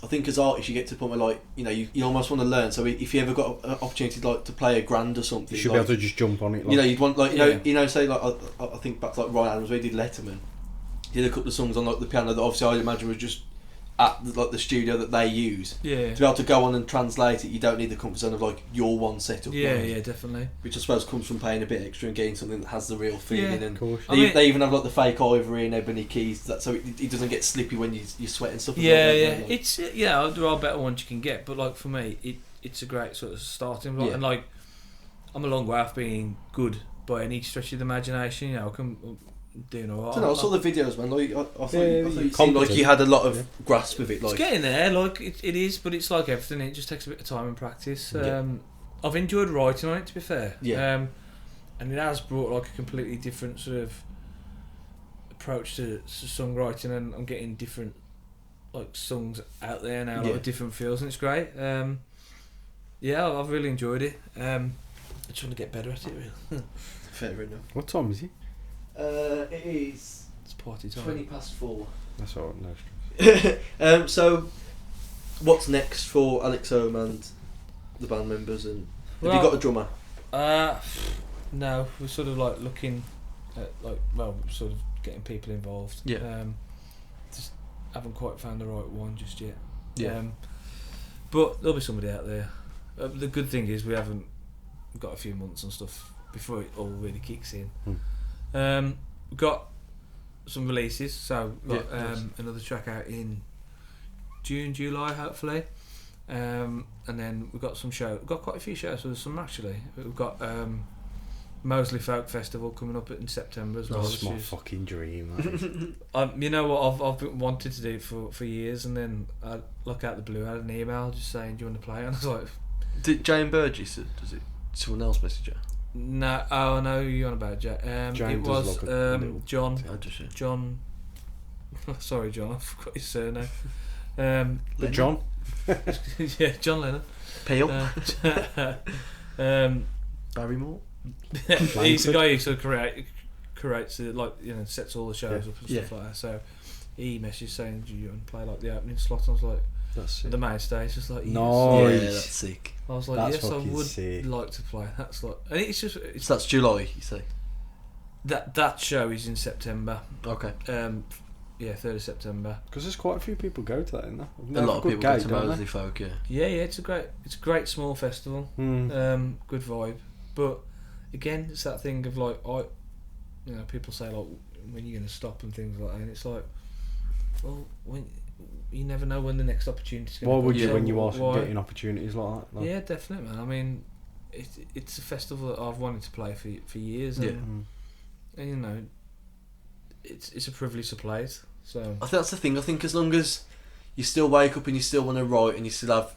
I think as artists, you get to the point where like you almost want to learn. So if you ever got an opportunity to play a grand or something, you should be able to just jump on it. Like, you'd want say like I think back to like Ryan Adams, where he did Letterman. He did a couple of songs on like the piano that obviously I imagine was just at the studio that they use. To be able to go on and translate it, you don't need the comfort zone of like your one setup. Yeah, definitely. Which I suppose comes from paying a bit extra and getting something that has the real feeling. And of course. they even have like the fake ivory and ebony keys, so it doesn't get slippy when you sweat and stuff. It's there are better ones you can get, but like for me, it's a great sort of starting block. And like I'm a long way off being good by any stretch of the imagination. I can. Doing all right. I saw the videos, man. Like, I thought you seemed like you had a lot of grasp of it. Like, it's getting there. Like it is, but it's like everything. It just takes a bit of time and practice. I've enjoyed writing on it, to be fair. And it has brought like a completely different sort of approach to songwriting, and I'm getting different like songs out there now, like with different feels, and it's great. I've really enjoyed it. I'm trying to get better at it. Really. Fair enough. What time is it? It is. It's party time. 4:20. That's all right, no stress. So, what's next for Alex Ohm and the band members? And have you got a drummer? No, we're sort of like looking at sort of getting people involved. Just haven't quite found the right one just yet. But there'll be somebody out there. The good thing is we haven't got a few months and stuff before it all really kicks in. We've got some releases, so we've got another track out in June, July, hopefully, and then we've got some shows. We've got quite a few shows with some actually. We've got Moseley Folk Festival coming up in September as well. That's my fucking dream. You know what? I've been wanted to do it for years, and then I look out the blue. I had an email just saying, "Do you want to play?" And I was like, "Did Jane Burgess? Does it? Someone else message her?" No, I know who you're on about, Jack. It was John. John. Sorry, John. I forgot his surname. John. Yeah, John Lennon. Peel. Barrymore. He's the guy who sort of creates it, sets all the shows up and stuff like that. So he messaged saying, "Do you want to play like the opening slot?" And I was like, "That's sick." The main stage, just like, nice. Yeah, that's sick. I was like, yes, I would like to play. That's like, and it's just. So that's July, you say? That show is in September. Okay. 3rd of September. Because there's quite a few people go to that, isn't there? A lot of people go to Moseley Folk, Yeah, it's a great small festival. Good vibe, but again, it's that thing of like people say like, when you're gonna stop and things like that, and it's like, well, when you never know when the next opportunity's going to come. Why would you when you are getting opportunities like that? Yeah, definitely, man. I mean, it's a festival that I've wanted to play for years, and it's a privilege to play it. So I think that's the thing. I think as long as you still wake up and you still want to write and you still have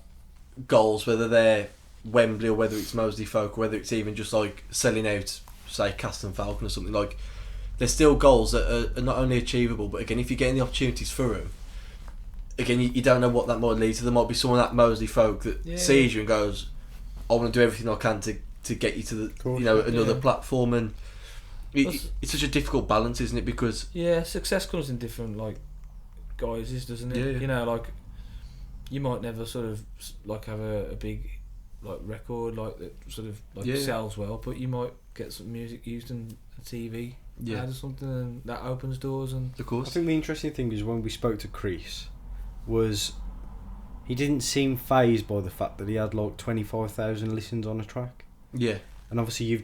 goals, whether they're Wembley or whether it's Moseley Folk or whether it's even just like selling out, say, Cast and Falcon or something, like there's still goals that are not only achievable, but again, if you're getting the opportunities for them, again, you don't know what that might lead to. There might be someone at Moseley Folk that sees you and goes, "I want to do everything I can to get you to the another platform." And it's such a difficult balance, isn't it? Because success comes in different like guises, doesn't it? Like you might never sort of like have a big like record like that sort of like sells well, but you might get some music used in a TV ad or something, and that opens doors. And of course, I think the interesting thing is when we spoke to Chris, was he didn't seem fazed by the fact that he had like 25,000 listens on a track. Yeah. And obviously you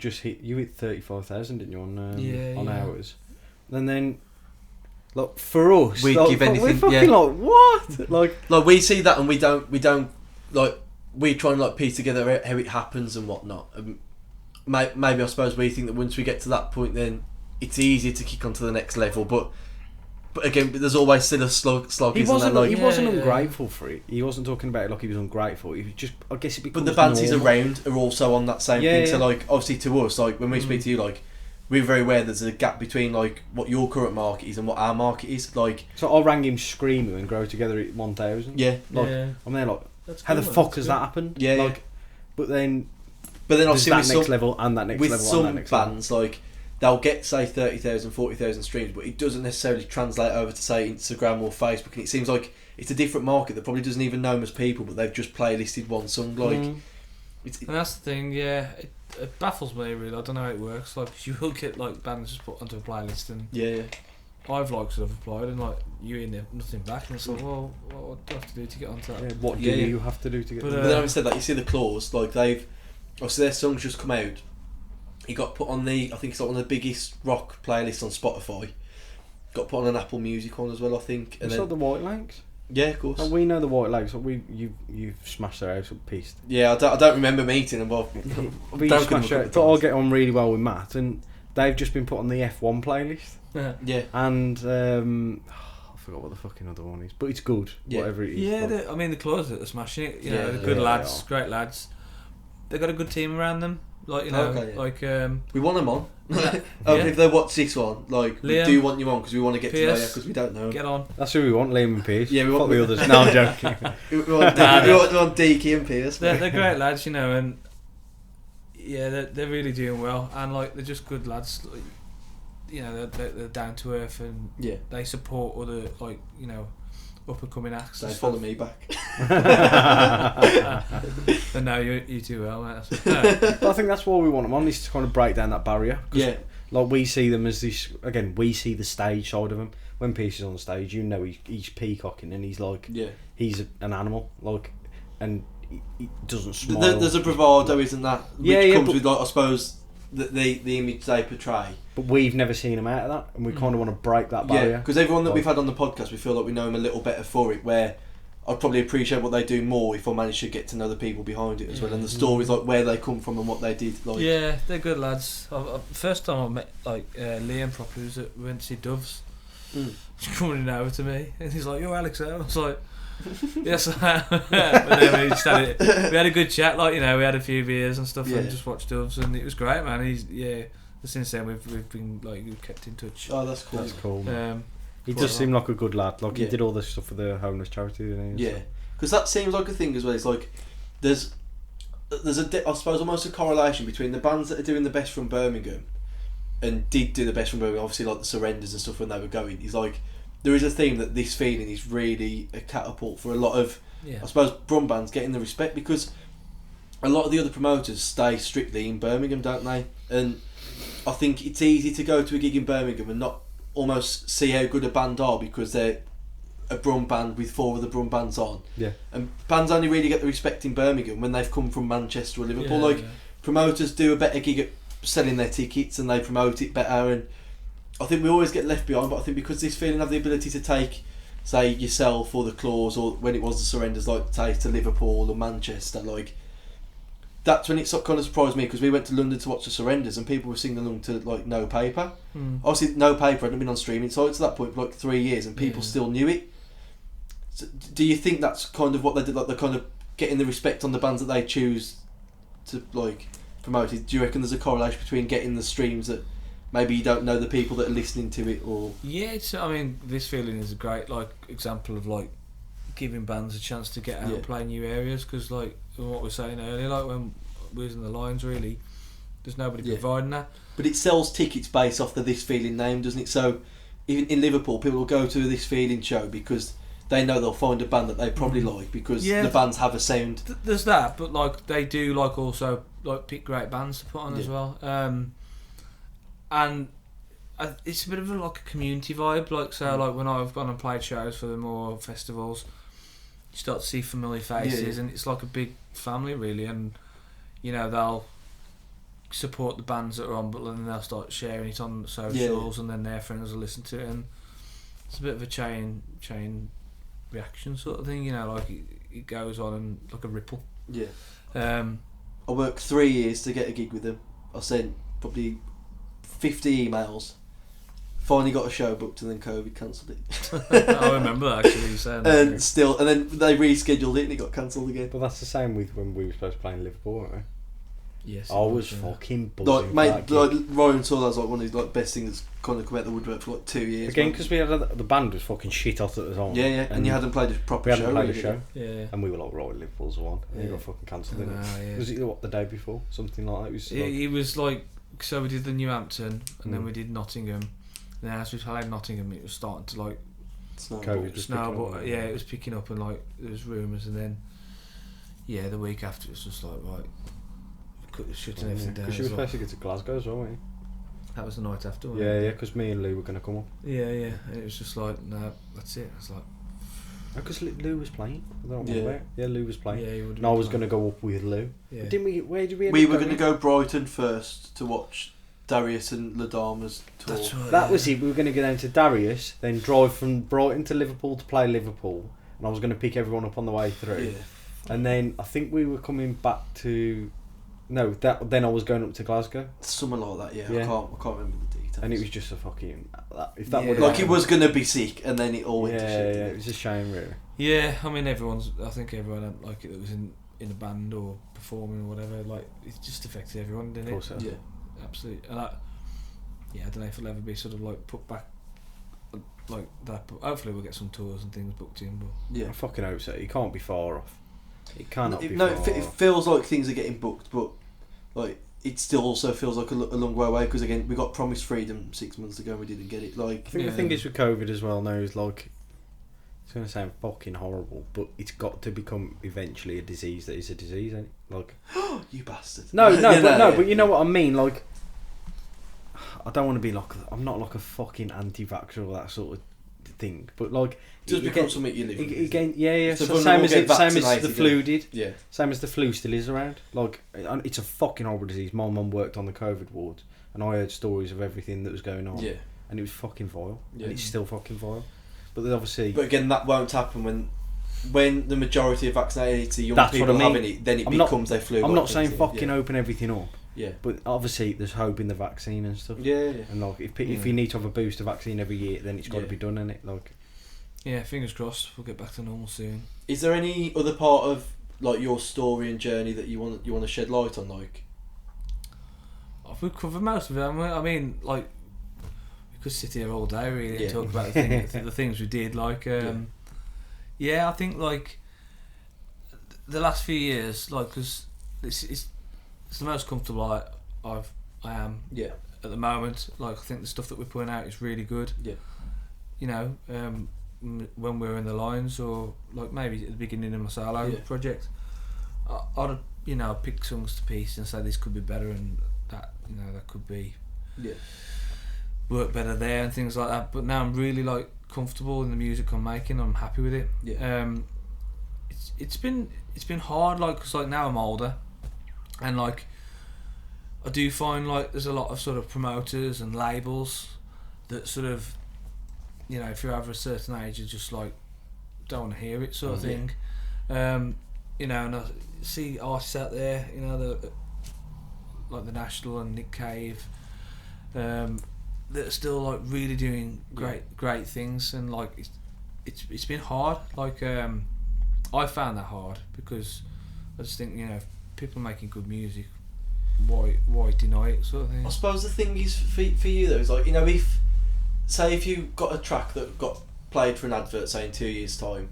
hit 35,000, didn't you, on hours? And then like for us, we'd give anything. We're fucking like what? like we see that and we don't like, we try and like piece together how it happens and whatnot. Maybe I suppose we think that once we get to that point, then it's easier to kick on to the next level. But But again, there's always still a slog. He wasn't. Like, he wasn't ungrateful for it. He wasn't talking about it like he was ungrateful. He was just. I guess it becomes. But the bands he's normal. around are also on that same thing. So like, obviously to us, like when we speak to you, like we're very aware there's a gap between like what your current market is and what our market is. Like, so I rang him screaming and Grow Together at 1,000. Yeah. Like, Yeah. I'm there like, That's how good, the man, fuck that's has good. that happened? Yeah, yeah. Like, but then but then there's obviously that with next some, level and that next with level some and that next level. bands, like they'll get say 30,000, 40,000 streams, but it doesn't necessarily translate over to say Instagram or Facebook. And it seems like it's a different market that probably doesn't even know them as people, but they've just playlisted one song. Like, And that's the thing, yeah. It baffles me really. I don't know how it works. Like, you will get like bands just put onto a playlist, and yeah. I've like sort of applied, and like you in there, nothing back, and it's like, well, what do I have to do to get onto that? Yeah, what do Yeah, yeah. you have to do to get? But, But then having said that, you see the Claws, like they've obviously their songs just come out. He got put on the, I think it's like one of the biggest rock playlists on Spotify. Got put on an Apple Music one as well, I think. And the White Lakes. Yeah, of course. Oh, we know the White Lakes. You've smashed their house up, pissed. Yeah, I don't remember meeting them, but But you smashed their, but I'll get on really well with Matt, and they've just been put on the F1 playlist. Yeah. And I forgot what the fucking other one is, but it's good. Yeah. Whatever it is. Yeah, like, I mean the Claws are smashing it. You know, Yeah, they're good yeah, lads, they are. great lads. They've got a good team around them. Like you know, Okay, yeah. like We want them on. Yeah. If they watch this one, like we Liam, do want you on because we want to get to know you Pierce, because we don't know 'em. get on. that's who we want, Liam and Pierce. Yeah, we Fuck want the others. No, I'm joking. We want Deaky and Pierce. They're great lads, you know, and yeah, they're really doing well, and like they're just good lads. Like, you know, they're down to earth, and Yeah. they support other like you know up and coming acts. So and follow stuff. me back. But no, you do well, mate. But I think that's why we want them on, is to kind of break down that barrier. 'Cause, Yeah. like, we see them as this, again, we see the stage side of him. When Pierce is on the stage, you know he's peacocking, and he's like, Yeah. he's an animal, like, and he doesn't smile. There's a bravado, isn't that? Which Yeah, comes but- with, like, I suppose, the image they portray. But we've never seen him out of that, and we kind of want to break that barrier. Yeah, because everyone that we've had on the podcast, we feel like we know them a little better for it, where I'd probably appreciate what they do more if I managed to get to know the people behind it as well, and the stories, like where they come from and what they did. Like, Yeah, they're good lads. First time I met like Liam properly was we went to see Doves. He's coming over to me and he's like, "Yo, Alex," I was like, "Yes, I am." And then we had a good chat, like you know, we had a few beers and stuff, Yeah. and just watched Doves, and it was great, man. Since then we've been like we've kept in touch. Oh, that's cool. That's cool, man. He quite does well. seem like a good lad. Like, Yeah. he did all this stuff for the homeless charity, didn't he? Yeah, because that seems like a thing as well. It's like there's I suppose almost a correlation between the bands that are doing the best from Birmingham and did do the best from Birmingham, obviously like the Surrenders and stuff when they were going. Is like there is a theme that this feeling is really a catapult for a lot of Yeah. I suppose Brum bands getting the respect, because a lot of the other promoters stay strictly in Birmingham, don't they? And I think it's easy to go to a gig in Birmingham and not almost see how good a band are because they're a Brum band with 4 other Brum bands on. Yeah. And bands only really get the respect in Birmingham when they've come from Manchester or Liverpool. Yeah, like yeah. promoters do a better gig at selling their tickets and they promote it better, and I think we always get left behind. But I think because this feeling have the ability to take, say, yourself or the Claws, or when it was the Surrenders, like take to Liverpool or Manchester, like that's when it kind of surprised me, because we went to London to watch the Surrenders and people were singing along to like No Paper. Obviously No Paper hadn't been on streaming sites at that point for like 3 years and people still knew it. So do you think that's kind of what they did, like they're kind of getting the respect on the bands that they choose to like promote it? Do you reckon there's a correlation between getting the streams that maybe you don't know the people that are listening to it, or Yeah, I mean, this feeling is a great like example of like giving bands a chance to get out and play new areas, because like what we were saying earlier, like when we was in the Lions, really, there's nobody providing that. But it sells tickets based off the This Feeling name, doesn't it? So even in Liverpool, people will go to a This Feeling show because they know they'll find a band that they probably like, because the bands have a sound. There's that, but like they do like also like pick great bands to put on as well. And it's a bit of like a community vibe. Like so, like when I've gone and played shows for the more festivals, you start to see familiar faces, and it's like a big family really. And you know they'll support the bands that are on, but then they'll start sharing it on socials, and then their friends will listen to it, and it's a bit of a chain reaction sort of thing. You know, like it goes on and like a ripple. Yeah. I worked 3 years to get a gig with them. I sent probably 50 emails, Finally got a show booked and then COVID cancelled it. I remember that actually. You saying that, and then they rescheduled it and it got cancelled again. But that's the same with when we were supposed to play in Liverpool, weren't we? Yes. I was fucking buzzing. Like, Ryan saw that was like one of his like best things that's kind of come out the woodwork for like 2 years. Again, because we had the band was fucking shit hot at the time. Yeah, and you hadn't played a proper show. We hadn't played a show. Yeah. And we were like, right, Liverpool's the one. And he got fucking cancelled, didn't it? Yeah. Was it the day before? Something like that? It was He was like, so we did the New Hampton, and then we did Nottingham. And as we played Nottingham, it was starting to like snowball. Yeah, it was picking up, and like there was rumours, and then the week after it was just like right, shutting everything down. Because you were supposed to go to Glasgow as well, weren't you? That was the night after. Yeah, because me and Lou were going to come up. Yeah, and it was just like, no, that's it. It's like, because Lou was playing. I don't know Yeah. Yeah, Lou was playing. Yeah, and I was going to go up with Lou. Yeah. Didn't we? Where did we? We were going to go Brighton first to watch Darius and Ladama's tour. That's right. That was it. We were going to go down to Darius, then drive from Brighton to Liverpool to play Liverpool, and I was going to pick everyone up on the way through. Yeah. And then I think we were coming back to. No, then I was going up to Glasgow. Something like that, yeah. Yeah. I can't remember the details. And it was just a fucking. If that would like it was going to be sick, and then it all went to shit. Yeah, it was a shame, really. Yeah, I mean, I think everyone like it that was in a band or performing or whatever. Like it just affected everyone, didn't it? Of course, yeah, absolutely. And I don't know if it'll ever be sort of like put back like that. But hopefully, we'll get some tours and things booked in. But I fucking hope so. You can't be far off. It cannot be no, far it off. feels like things are getting booked, but like it still also feels like a long way away because again we got promised freedom 6 months ago and we didn't get it. Like I think the thing is with COVID as well now is like it's going to sound fucking horrible, but it's got to become eventually a disease that is a disease, ain't it? Like you bastard. But you know what I mean. Like I don't want to be like I'm not like a fucking anti-vaxxer or that sort of thing, but like just become something you live with. Again, yeah. So So same as the flu did. Yeah. Same as the flu still is around. Like it's a fucking horrible disease. My mum worked on the COVID ward, and I heard stories of everything that was going on. Yeah. And it was fucking vile. Yeah. And it's still fucking vile. But then obviously. But again, that won't happen when the majority of vaccinated young people are having it. Then it becomes a flu. I'm not saying fucking open everything up. Yeah. But obviously, there's hope in the vaccine and stuff. Yeah. And like, if you need to have a booster vaccine every year, then it's got to be done, innit? Like. Yeah, fingers crossed. We'll get back to normal soon. Is there any other part of like your story and journey that you want to shed light on? Like, we've covered most of it. I mean, like, we could sit here all day really and talk about the things we did. Like, I think like the last few years, like, because it's the most comfortable I am. Yeah. At the moment, like, I think the stuff that we're putting out is really good. Yeah. You know, when we were in the lines, or like maybe at the beginning of my solo project, I'd pick songs to pieces and say this could be better, and that that could be work better there and things like that. But now I'm really like comfortable in the music I'm making. I'm happy with it. Yeah. It's been hard, like, because like now I'm older, and like I do find like there's a lot of sort of promoters and labels that sort of, if you're over a certain age, you just like don't want to hear it, sort of thing. And I see artists out there, like the National and Nick Cave, that are still like really doing great things, and like it's been hard. Like I found that hard because I just think if people are making good music, why deny it, sort of thing. I suppose the thing is for you though is like if you got a track that got played for an advert, say in 2 years' time,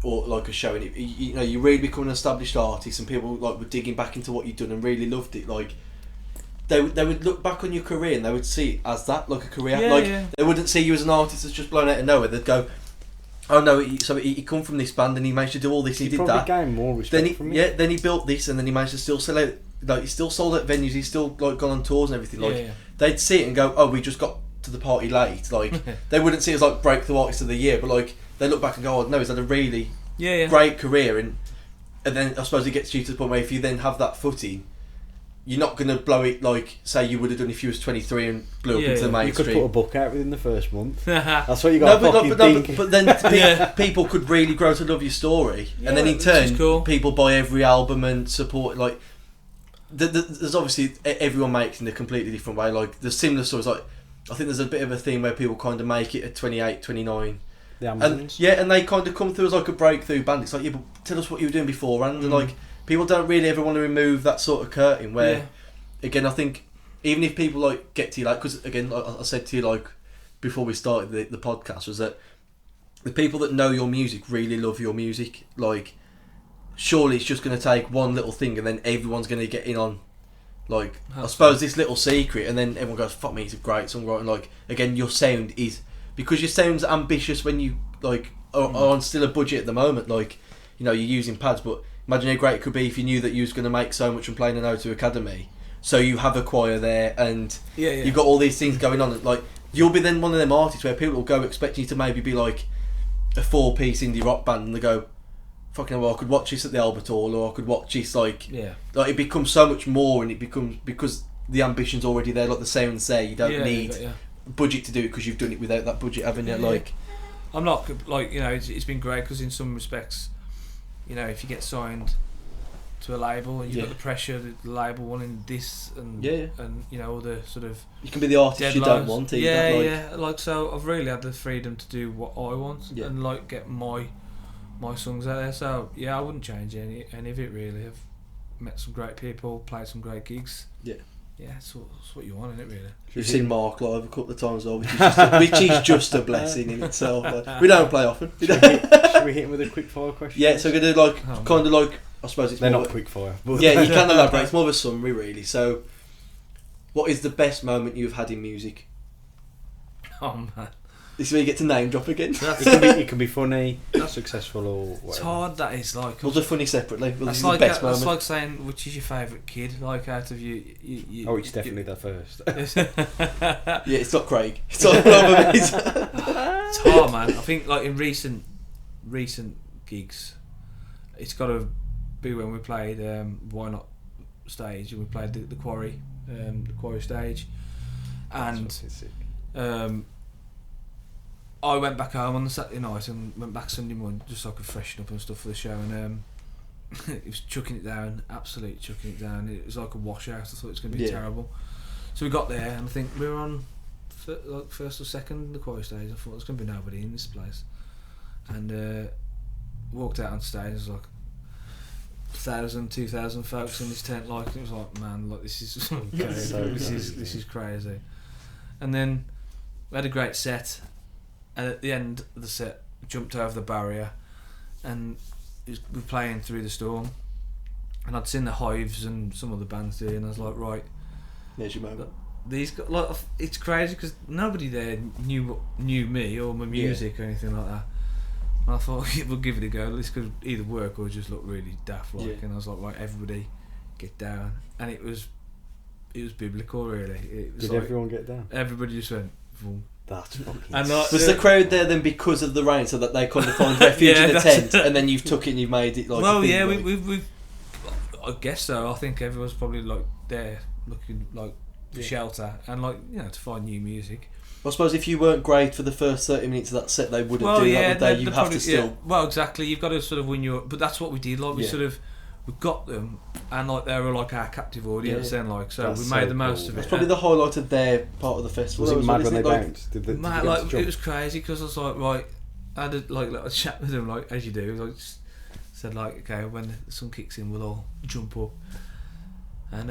or like a show, and you really become an established artist, and people like were digging back into what you'd done and really loved it, like they would look back on your career and they would see it as that, like a career. They wouldn't see you as an artist that's just blown out of nowhere. They'd go, oh no, he come from this band and he managed to do all this. He did that. Gained more respect from me. Then he built this, and then he managed to still sell out. Like he still sold at venues. He's still like gone on tours and everything. Like they'd see it and go, oh, we just got to the party late. Like they wouldn't see it as like breakthrough artist of the year, but like they look back and go, oh no, he's had a really great career, and then I suppose it gets you to the point where if you then have that footing, you're not going to blow it like say you would have done if you was 23 and blew up into the mainstream. You could put a book out within the first month. That's what you got to think. But then people could really grow to love your story, and then in turn people buy every album and support. Like there's obviously everyone makes in a completely different way. Like the similar stories, like I think there's a bit of a theme where people kind of make it at 28, 29. The Amazons. And they kind of come through as like a breakthrough band. It's like, yeah, but tell us what you were doing beforehand. And like, people don't really ever want to remove that sort of curtain where, again, I think, even if people like get to you, like, because again, like I said to you, like, before we started the podcast, was that the people that know your music really love your music. Like, surely it's just going to take one little thing and then everyone's going to get in on, like, I suppose this little secret, and then everyone goes, fuck me, he's a great songwriter. And like, again, your sound is, because your sound's ambitious when you like are on still a budget at the moment, like, you know, you're using pads, but imagine how great it could be if you knew that you was going to make so much from playing an O2 Academy, so you have a choir there and you've got all these things going on. Like, you'll be then one of them artists where people will go expecting you to maybe be like a 4-piece indie rock band, and they go, fucking hell, well, I could watch this at the Albert Hall, or I could watch this, like it becomes so much more, and it becomes, because the ambition's already there, like the sounds there, you don't need budget to do it, because you've done it without that budget, haven't you? Like, I'm not, like, you know, it's been great, because in some respects, you know, if you get signed to a label and you've got the pressure, the label wanting this and and you know, all the sort of, you can be the artist deadlines you don't want either. Like, so I've really had the freedom to do what I want and like get my songs out there. So I wouldn't change any of it really. I've met some great people, played some great gigs. It's what you want, isn't it, really? You've seen Mark live a couple of times though, which is just a blessing in itself. Like, we don't play often. Should we hit him with a quick fire question? Yeah, so we're going to like kind of like, I suppose it's they're more not quick fire. You can elaborate. It's more of a summary, really. So, what is the best moment you've had in music? Oh man, this is where you get to name drop again. It can be funny, successful, or whatever. It's hard. That is like. We'll do funny separately. That's like the best moment. That's like saying which is your favourite kid. Like out of you. Oh, it's definitely the first. It's not Craig. It's not Robert. It's hard, man. I think like in recent gigs, it's got to be when we played Why Not stage, and we played the Quarry stage, and I went back home on the Saturday night and went back Sunday morning just so I could freshen up and stuff for the show, and it was chucking it down, absolutely chucking it down. It was like a washout. I thought it was going to be terrible. So we got there, and I think we were on like first or second in the Quarry stage. I thought there's going to be nobody in this place, and walked out on stage. It was like 1,000, 2,000 folks in this tent. Like, it was like, man, like, this is okay, this is crazy. And then we had a great set, and at the end of the set, jumped over the barrier, and we were playing Through the Storm, and I'd seen the Hives and some other bands there, and I was like, right, there's your moment. These got, like, it's crazy because nobody there knew me or my music or anything like that. And I thought, we'll give it a go. This could either work or just look really daft, like. And I was like, right, everybody, get down. And it was biblical, really. It was. Did like, everyone get down? Everybody just went, boom. That's fucking. And was the crowd there then because of the rain, so that they couldn't find refuge in the tent, and then you've took it and you've made it like? Well, yeah, like... we've. I guess so. I think everyone's probably like there looking like for shelter and like, you know, to find new music. I suppose if you weren't great for the first 30 minutes of that set, they wouldn't do that, would they? You have probably, to still... Well, exactly. You've got to sort of win your... But that's what we did. Like, we got them, and like they were like our captive audience then, like, so that's we made the most of it. It's probably the highlight of their part of the festival. Was it mad when they bounced? Mad, like, it was crazy, because I was like, right, I had a chat with them, like, as you do. Like, just said, like, okay, when the sun kicks in, we'll all jump up. And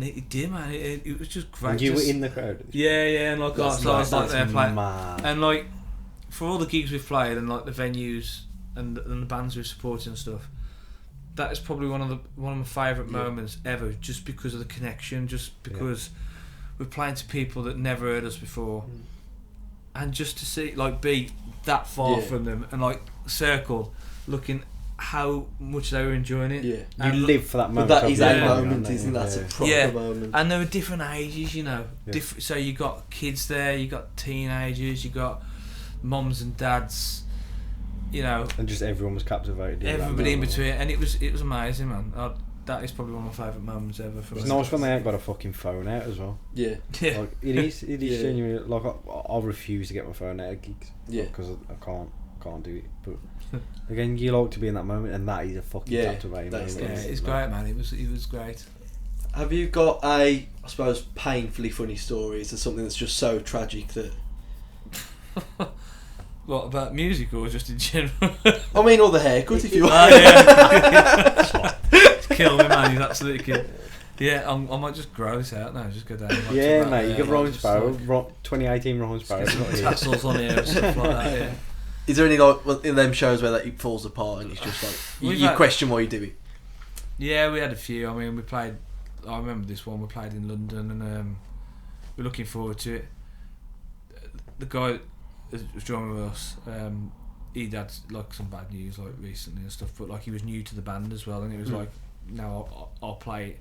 it did, man. It was just great. And you were in the crowd? Yeah, and like, I was like there playing. Mad. And like, for all the gigs we've played and like the venues and the bands we've supported and stuff, that is probably one of my favourite moments ever, just because of the connection, just because we're playing to people that never heard us before, and just to see, like, be that far from them and like circle, looking how much they were enjoying it. You live for that moment. But that is a moment, isn't that? That's a proper moment. And there were different ages, you know. So you got kids there, you got teenagers, you got mums and dads, you know. And just everyone was captivated. Everybody in between, and it was amazing, man. That is probably one of my favourite moments ever. For it's nice when they ain't got a fucking phone out as well. Yeah. Like, it is genuinely, like, I refuse to get my phone out of gigs. Yeah. Because I can't do it. But again, you like to be in that moment, and that is a fucking captivating moment. It's great, man. It was great. Have you got a, I suppose, painfully funny story? Is there something that's just so tragic that... What, about music or just in general? I mean, all the haircuts, if you want. Oh, yeah. He's killed me, man. He's absolutely killed. Yeah, I might just grow this out now. Just go down. Like, yeah, mate. You get Ryan Sparrow, 2018 Ryan Sparrow. Tassels on here and stuff like that. Yeah. Is there any like in them shows where that it falls apart and it's just like you question why you do it? Yeah, we had a few. I mean, we played. I remember this one. We played in London, and we're looking forward to it. The guy that was drumming with us, he'd had like some bad news like recently and stuff, but like he was new to the band as well, and it was like, no, I'll play it.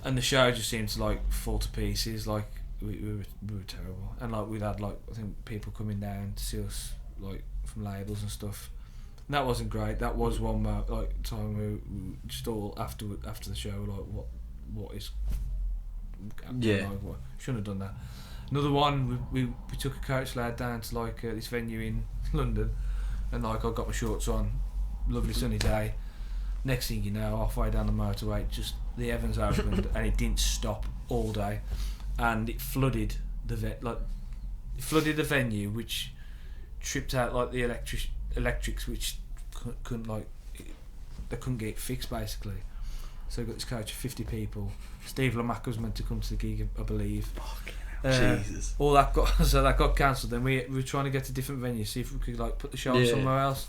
And the show just seemed to like fall to pieces. Like we were terrible, and like we'd had like I think people coming down to see us like from labels and stuff. And that wasn't great. That was one like time we just all after the show were like what is yeah, like, what, shouldn't have done that. Another one, we took a coach lad down to like this venue in London, and like I got my shorts on, lovely sunny day. Next thing you know, halfway down the motorway, just the heavens opened and it didn't stop all day, and it flooded the venue, which tripped out like the electrics, which couldn't like they couldn't get it fixed basically. So we got this coach of 50 people. Steve Lamack was meant to come to the gig, I believe. Jesus. All that got cancelled. Then we were trying to get to different venues, see if we could like put the show on somewhere else.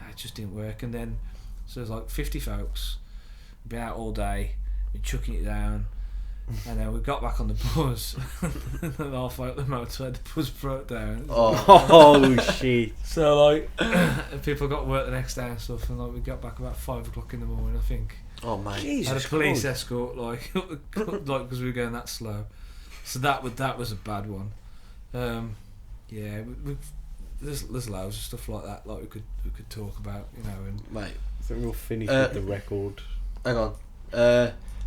Nah, it just didn't work. And then so there's like 50 folks, been out all day, been chucking it down, and then we got back on the bus. And halfway up the motorway, the bus broke down. Oh shit! So like, people got work the next day and stuff, and like we got back about 5 o'clock in the morning, I think. Oh mate, Jesus, had a police escort, like because we were going that slow. So that was a bad one. Yeah, there's loads of stuff like that, like we could talk about, you know. And mate, I think we'll finish with the record. Hang on.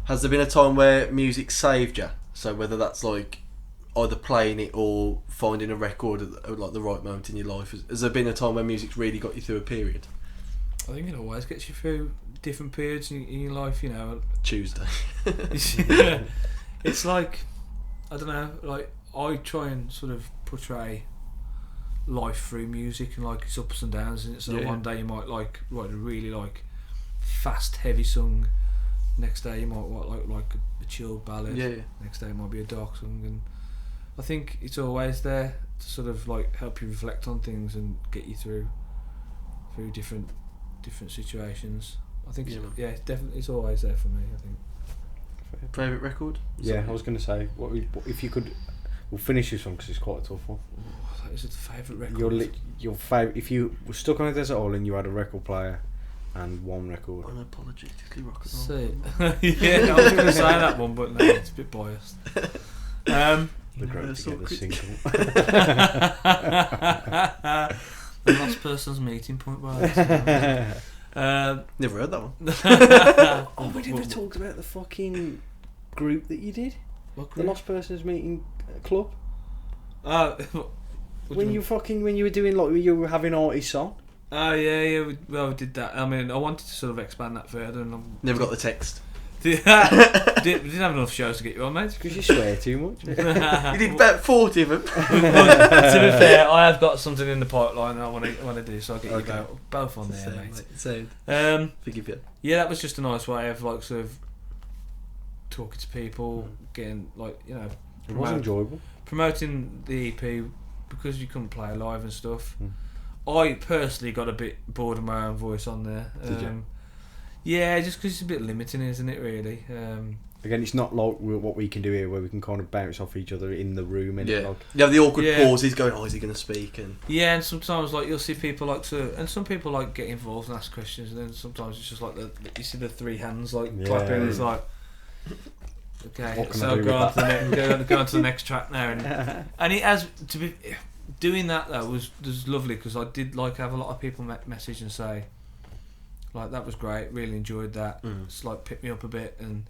Has there been a time where music saved you? So whether that's like either playing it or finding a record at like the right moment in your life, has there been a time where music's really got you through a period? I think it always gets you through different periods in your life, you know. Tuesday. Yeah. It's like, I don't know, like I try and sort of portray life through music and like its ups and downs, and so one day you might like write a really like fast heavy song, next day you might write like a chilled ballad, next day it might be a dark song, and I think it's always there to sort of like help you reflect on things and get you through different situations. I think it's definitely, it's always there for me, I think. Favourite record? Yeah, I was going to say, what if you could, we'll finish this one because it's quite a tough one. Oh, that is a favourite record. Your favourite, if you were stuck on a desert island, you had a record player and one record. Unapologetically rock and roll. Yeah, I was going to say that one, but no, it's a bit biased. The Grow Together single. The Lost Person's Meeting Point. Never heard that one. Oh, we never talked about the fucking group that you did. What group? The Lost Persons Meeting Club. When you were doing like you were having artists on. Oh yeah, we did that. I mean, I wanted to sort of expand that further, and never got the text. We didn't have enough shows to get you on, mate. Because you swear too much. You did about 40 of them. To be fair, I have got something in the pipeline that I want to do, so I'll get you both on there, mate. Forgive you. Yeah, that was just a nice way of like sort of talking to people, getting like, you know, it was enjoyable. Promoting the EP because you couldn't play live and stuff. I personally got a bit bored of my own voice on there. Did you? Yeah, just because it's a bit limiting, isn't it, really? Again, it's not like what we can do here, where we can kind of bounce off each other in the room. And you have the awkward pauses going, oh, is he going to speak? And and sometimes like you'll see people like and some people like get involved and ask questions, and then sometimes it's just like you see the three hands like clapping, and it's like, okay, so go on to the next track now, and it has to be doing that though was lovely, because I did like have a lot of people message and say, like, that was great, really enjoyed that. It's like picked me up a bit, and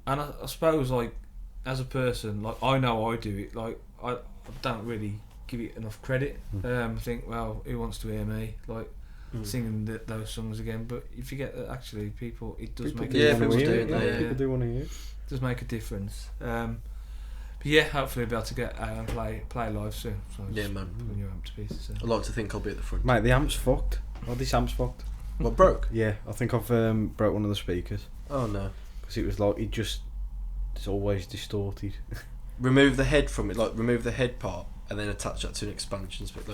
I suppose like as a person, like I know I do it, like I don't really give it enough credit. I think, well, who wants to hear me? Like, singing those songs again. But you forget that actually people, it does People make do a wanna difference. hear it, don't they? People do want to hear it. It does make a difference. But yeah, hopefully I'll be able to get out and play live soon. So Yeah, man. Putting your amp to pieces. So. I'd like to think I'll be at the front. Mate, the amp's fucked. Oh, this amp's fucked. What, broke? Yeah, I think I've broke one of the speakers. Oh no. Because it was like, it's always distorted. Remove the head from it, like remove the head part, and then attach that to an extension speaker.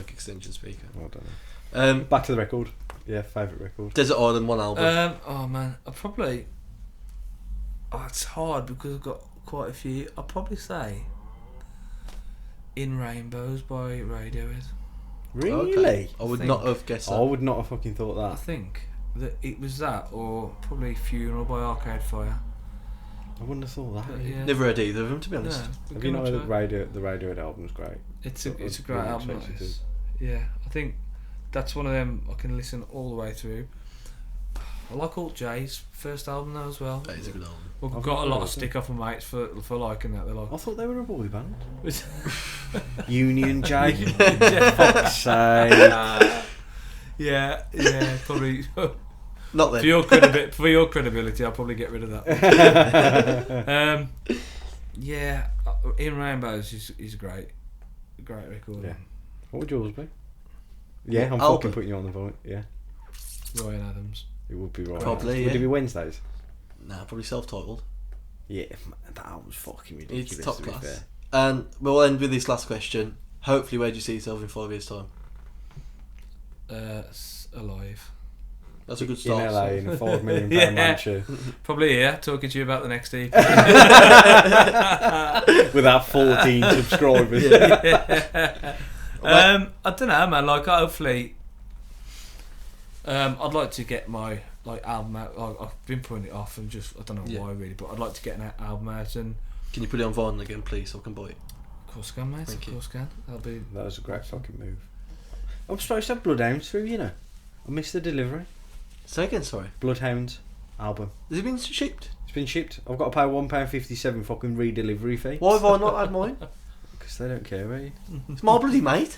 I don't know. Back to the record. Yeah, favourite record. Desert Island, one album. Oh man, it's hard because I've got quite a few. I'll probably say In Rainbows by Radiohead. Really? Okay. I would not have guessed that. I would not have fucking thought I that. think that it was that, or probably Funeral by Arcade Fire. I wouldn't have thought that. But, yeah. Never heard either of them, to be honest. No, Have you not good heard try. the Radiohead album's great? It's a great really album. expect That you is. Yeah, I think that's one of them I can listen all the way through. I like Alt J's first album though as well. That is a good album. We've I've got a not lot heard of it. stick off my mates for liking that. They're like, I thought they were a boy band. Union J. Yeah. Fuck's sake. yeah, probably. Not For then. your credibility, I'll probably get rid of that. Yeah, In Rainbows is a great record. Yeah. What would yours be? Yeah, I'm Album. fucking putting you on the point. Yeah, Ryan Adams. it would be right. Probably, Would yeah. it be Wednesdays? Nah, probably self-titled. Yeah, man, that album's fucking ridiculous. It's top to be class. fair. And we'll end with this last question. Hopefully, where do you see yourself in 5 years' time? Alive. That's a good In start. LA in a £5 million Yeah. mansion Probably here, talking to you about the next EP. without 14 subscribers. I don't know, man. Like, hopefully, I'd like to get my album out. I've been putting it off, and I don't know why really, but I'd like to get an album out, and Can you put it on vinyl again, please, so I can buy it? of course can, mate. Thank Of you. course can. That'll be. That was a great fucking move. I'm supposed to have Bloodhounds through, you know. I missed the delivery. Say again, sorry. Bloodhounds album. Has it been shipped? It's been shipped. I've got to pay £1.57 fucking re-delivery fee. Why have I not had mine? Because they don't care about you. It's my bloody mate.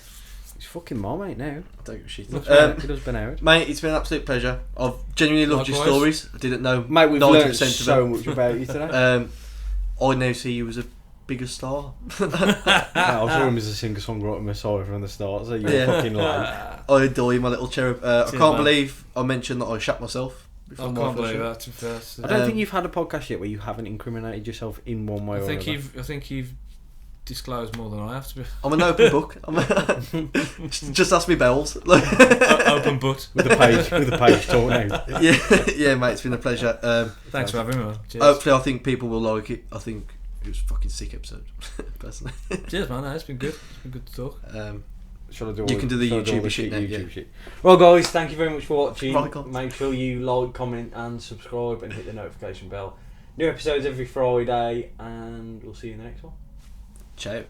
It's fucking my mate now. I don't give a shit. Looks it has been out. Mate, it's been an absolute pleasure. I've genuinely loved your Likewise. stories. I didn't know Mate, we've 90% learned of them. so much about you today. I now see you as a bigger star. Mate, I saw him as a singer-songwriter Messiah from the start, so you're Yeah. fucking like... I adore you, my little cherub. I Cheers, can't man. believe I mentioned that I shat myself I before my can't first believe show. that. To be fair. I don't think you've had a podcast yet where you haven't incriminated yourself in one way I or think another. I think you've disclosed more than I have to be. I'm an open book. Just ask me bells. Open butt. With the page torn out. yeah, mate, it's been a pleasure. Thanks for having me, man. Cheers. Hopefully, I think people will like it. I think it was a fucking sick episode, personally. Cheers, man. No, it's been good. It's been good to talk. Shall I do You all can do the shall I all YouTuber the shit now, yeah. YouTube shit. Well, guys, thank you very much for watching. Right, go on. Make sure you like, comment, and subscribe, and hit the notification bell. New episodes every Friday, and we'll see you in the next one. Ciao.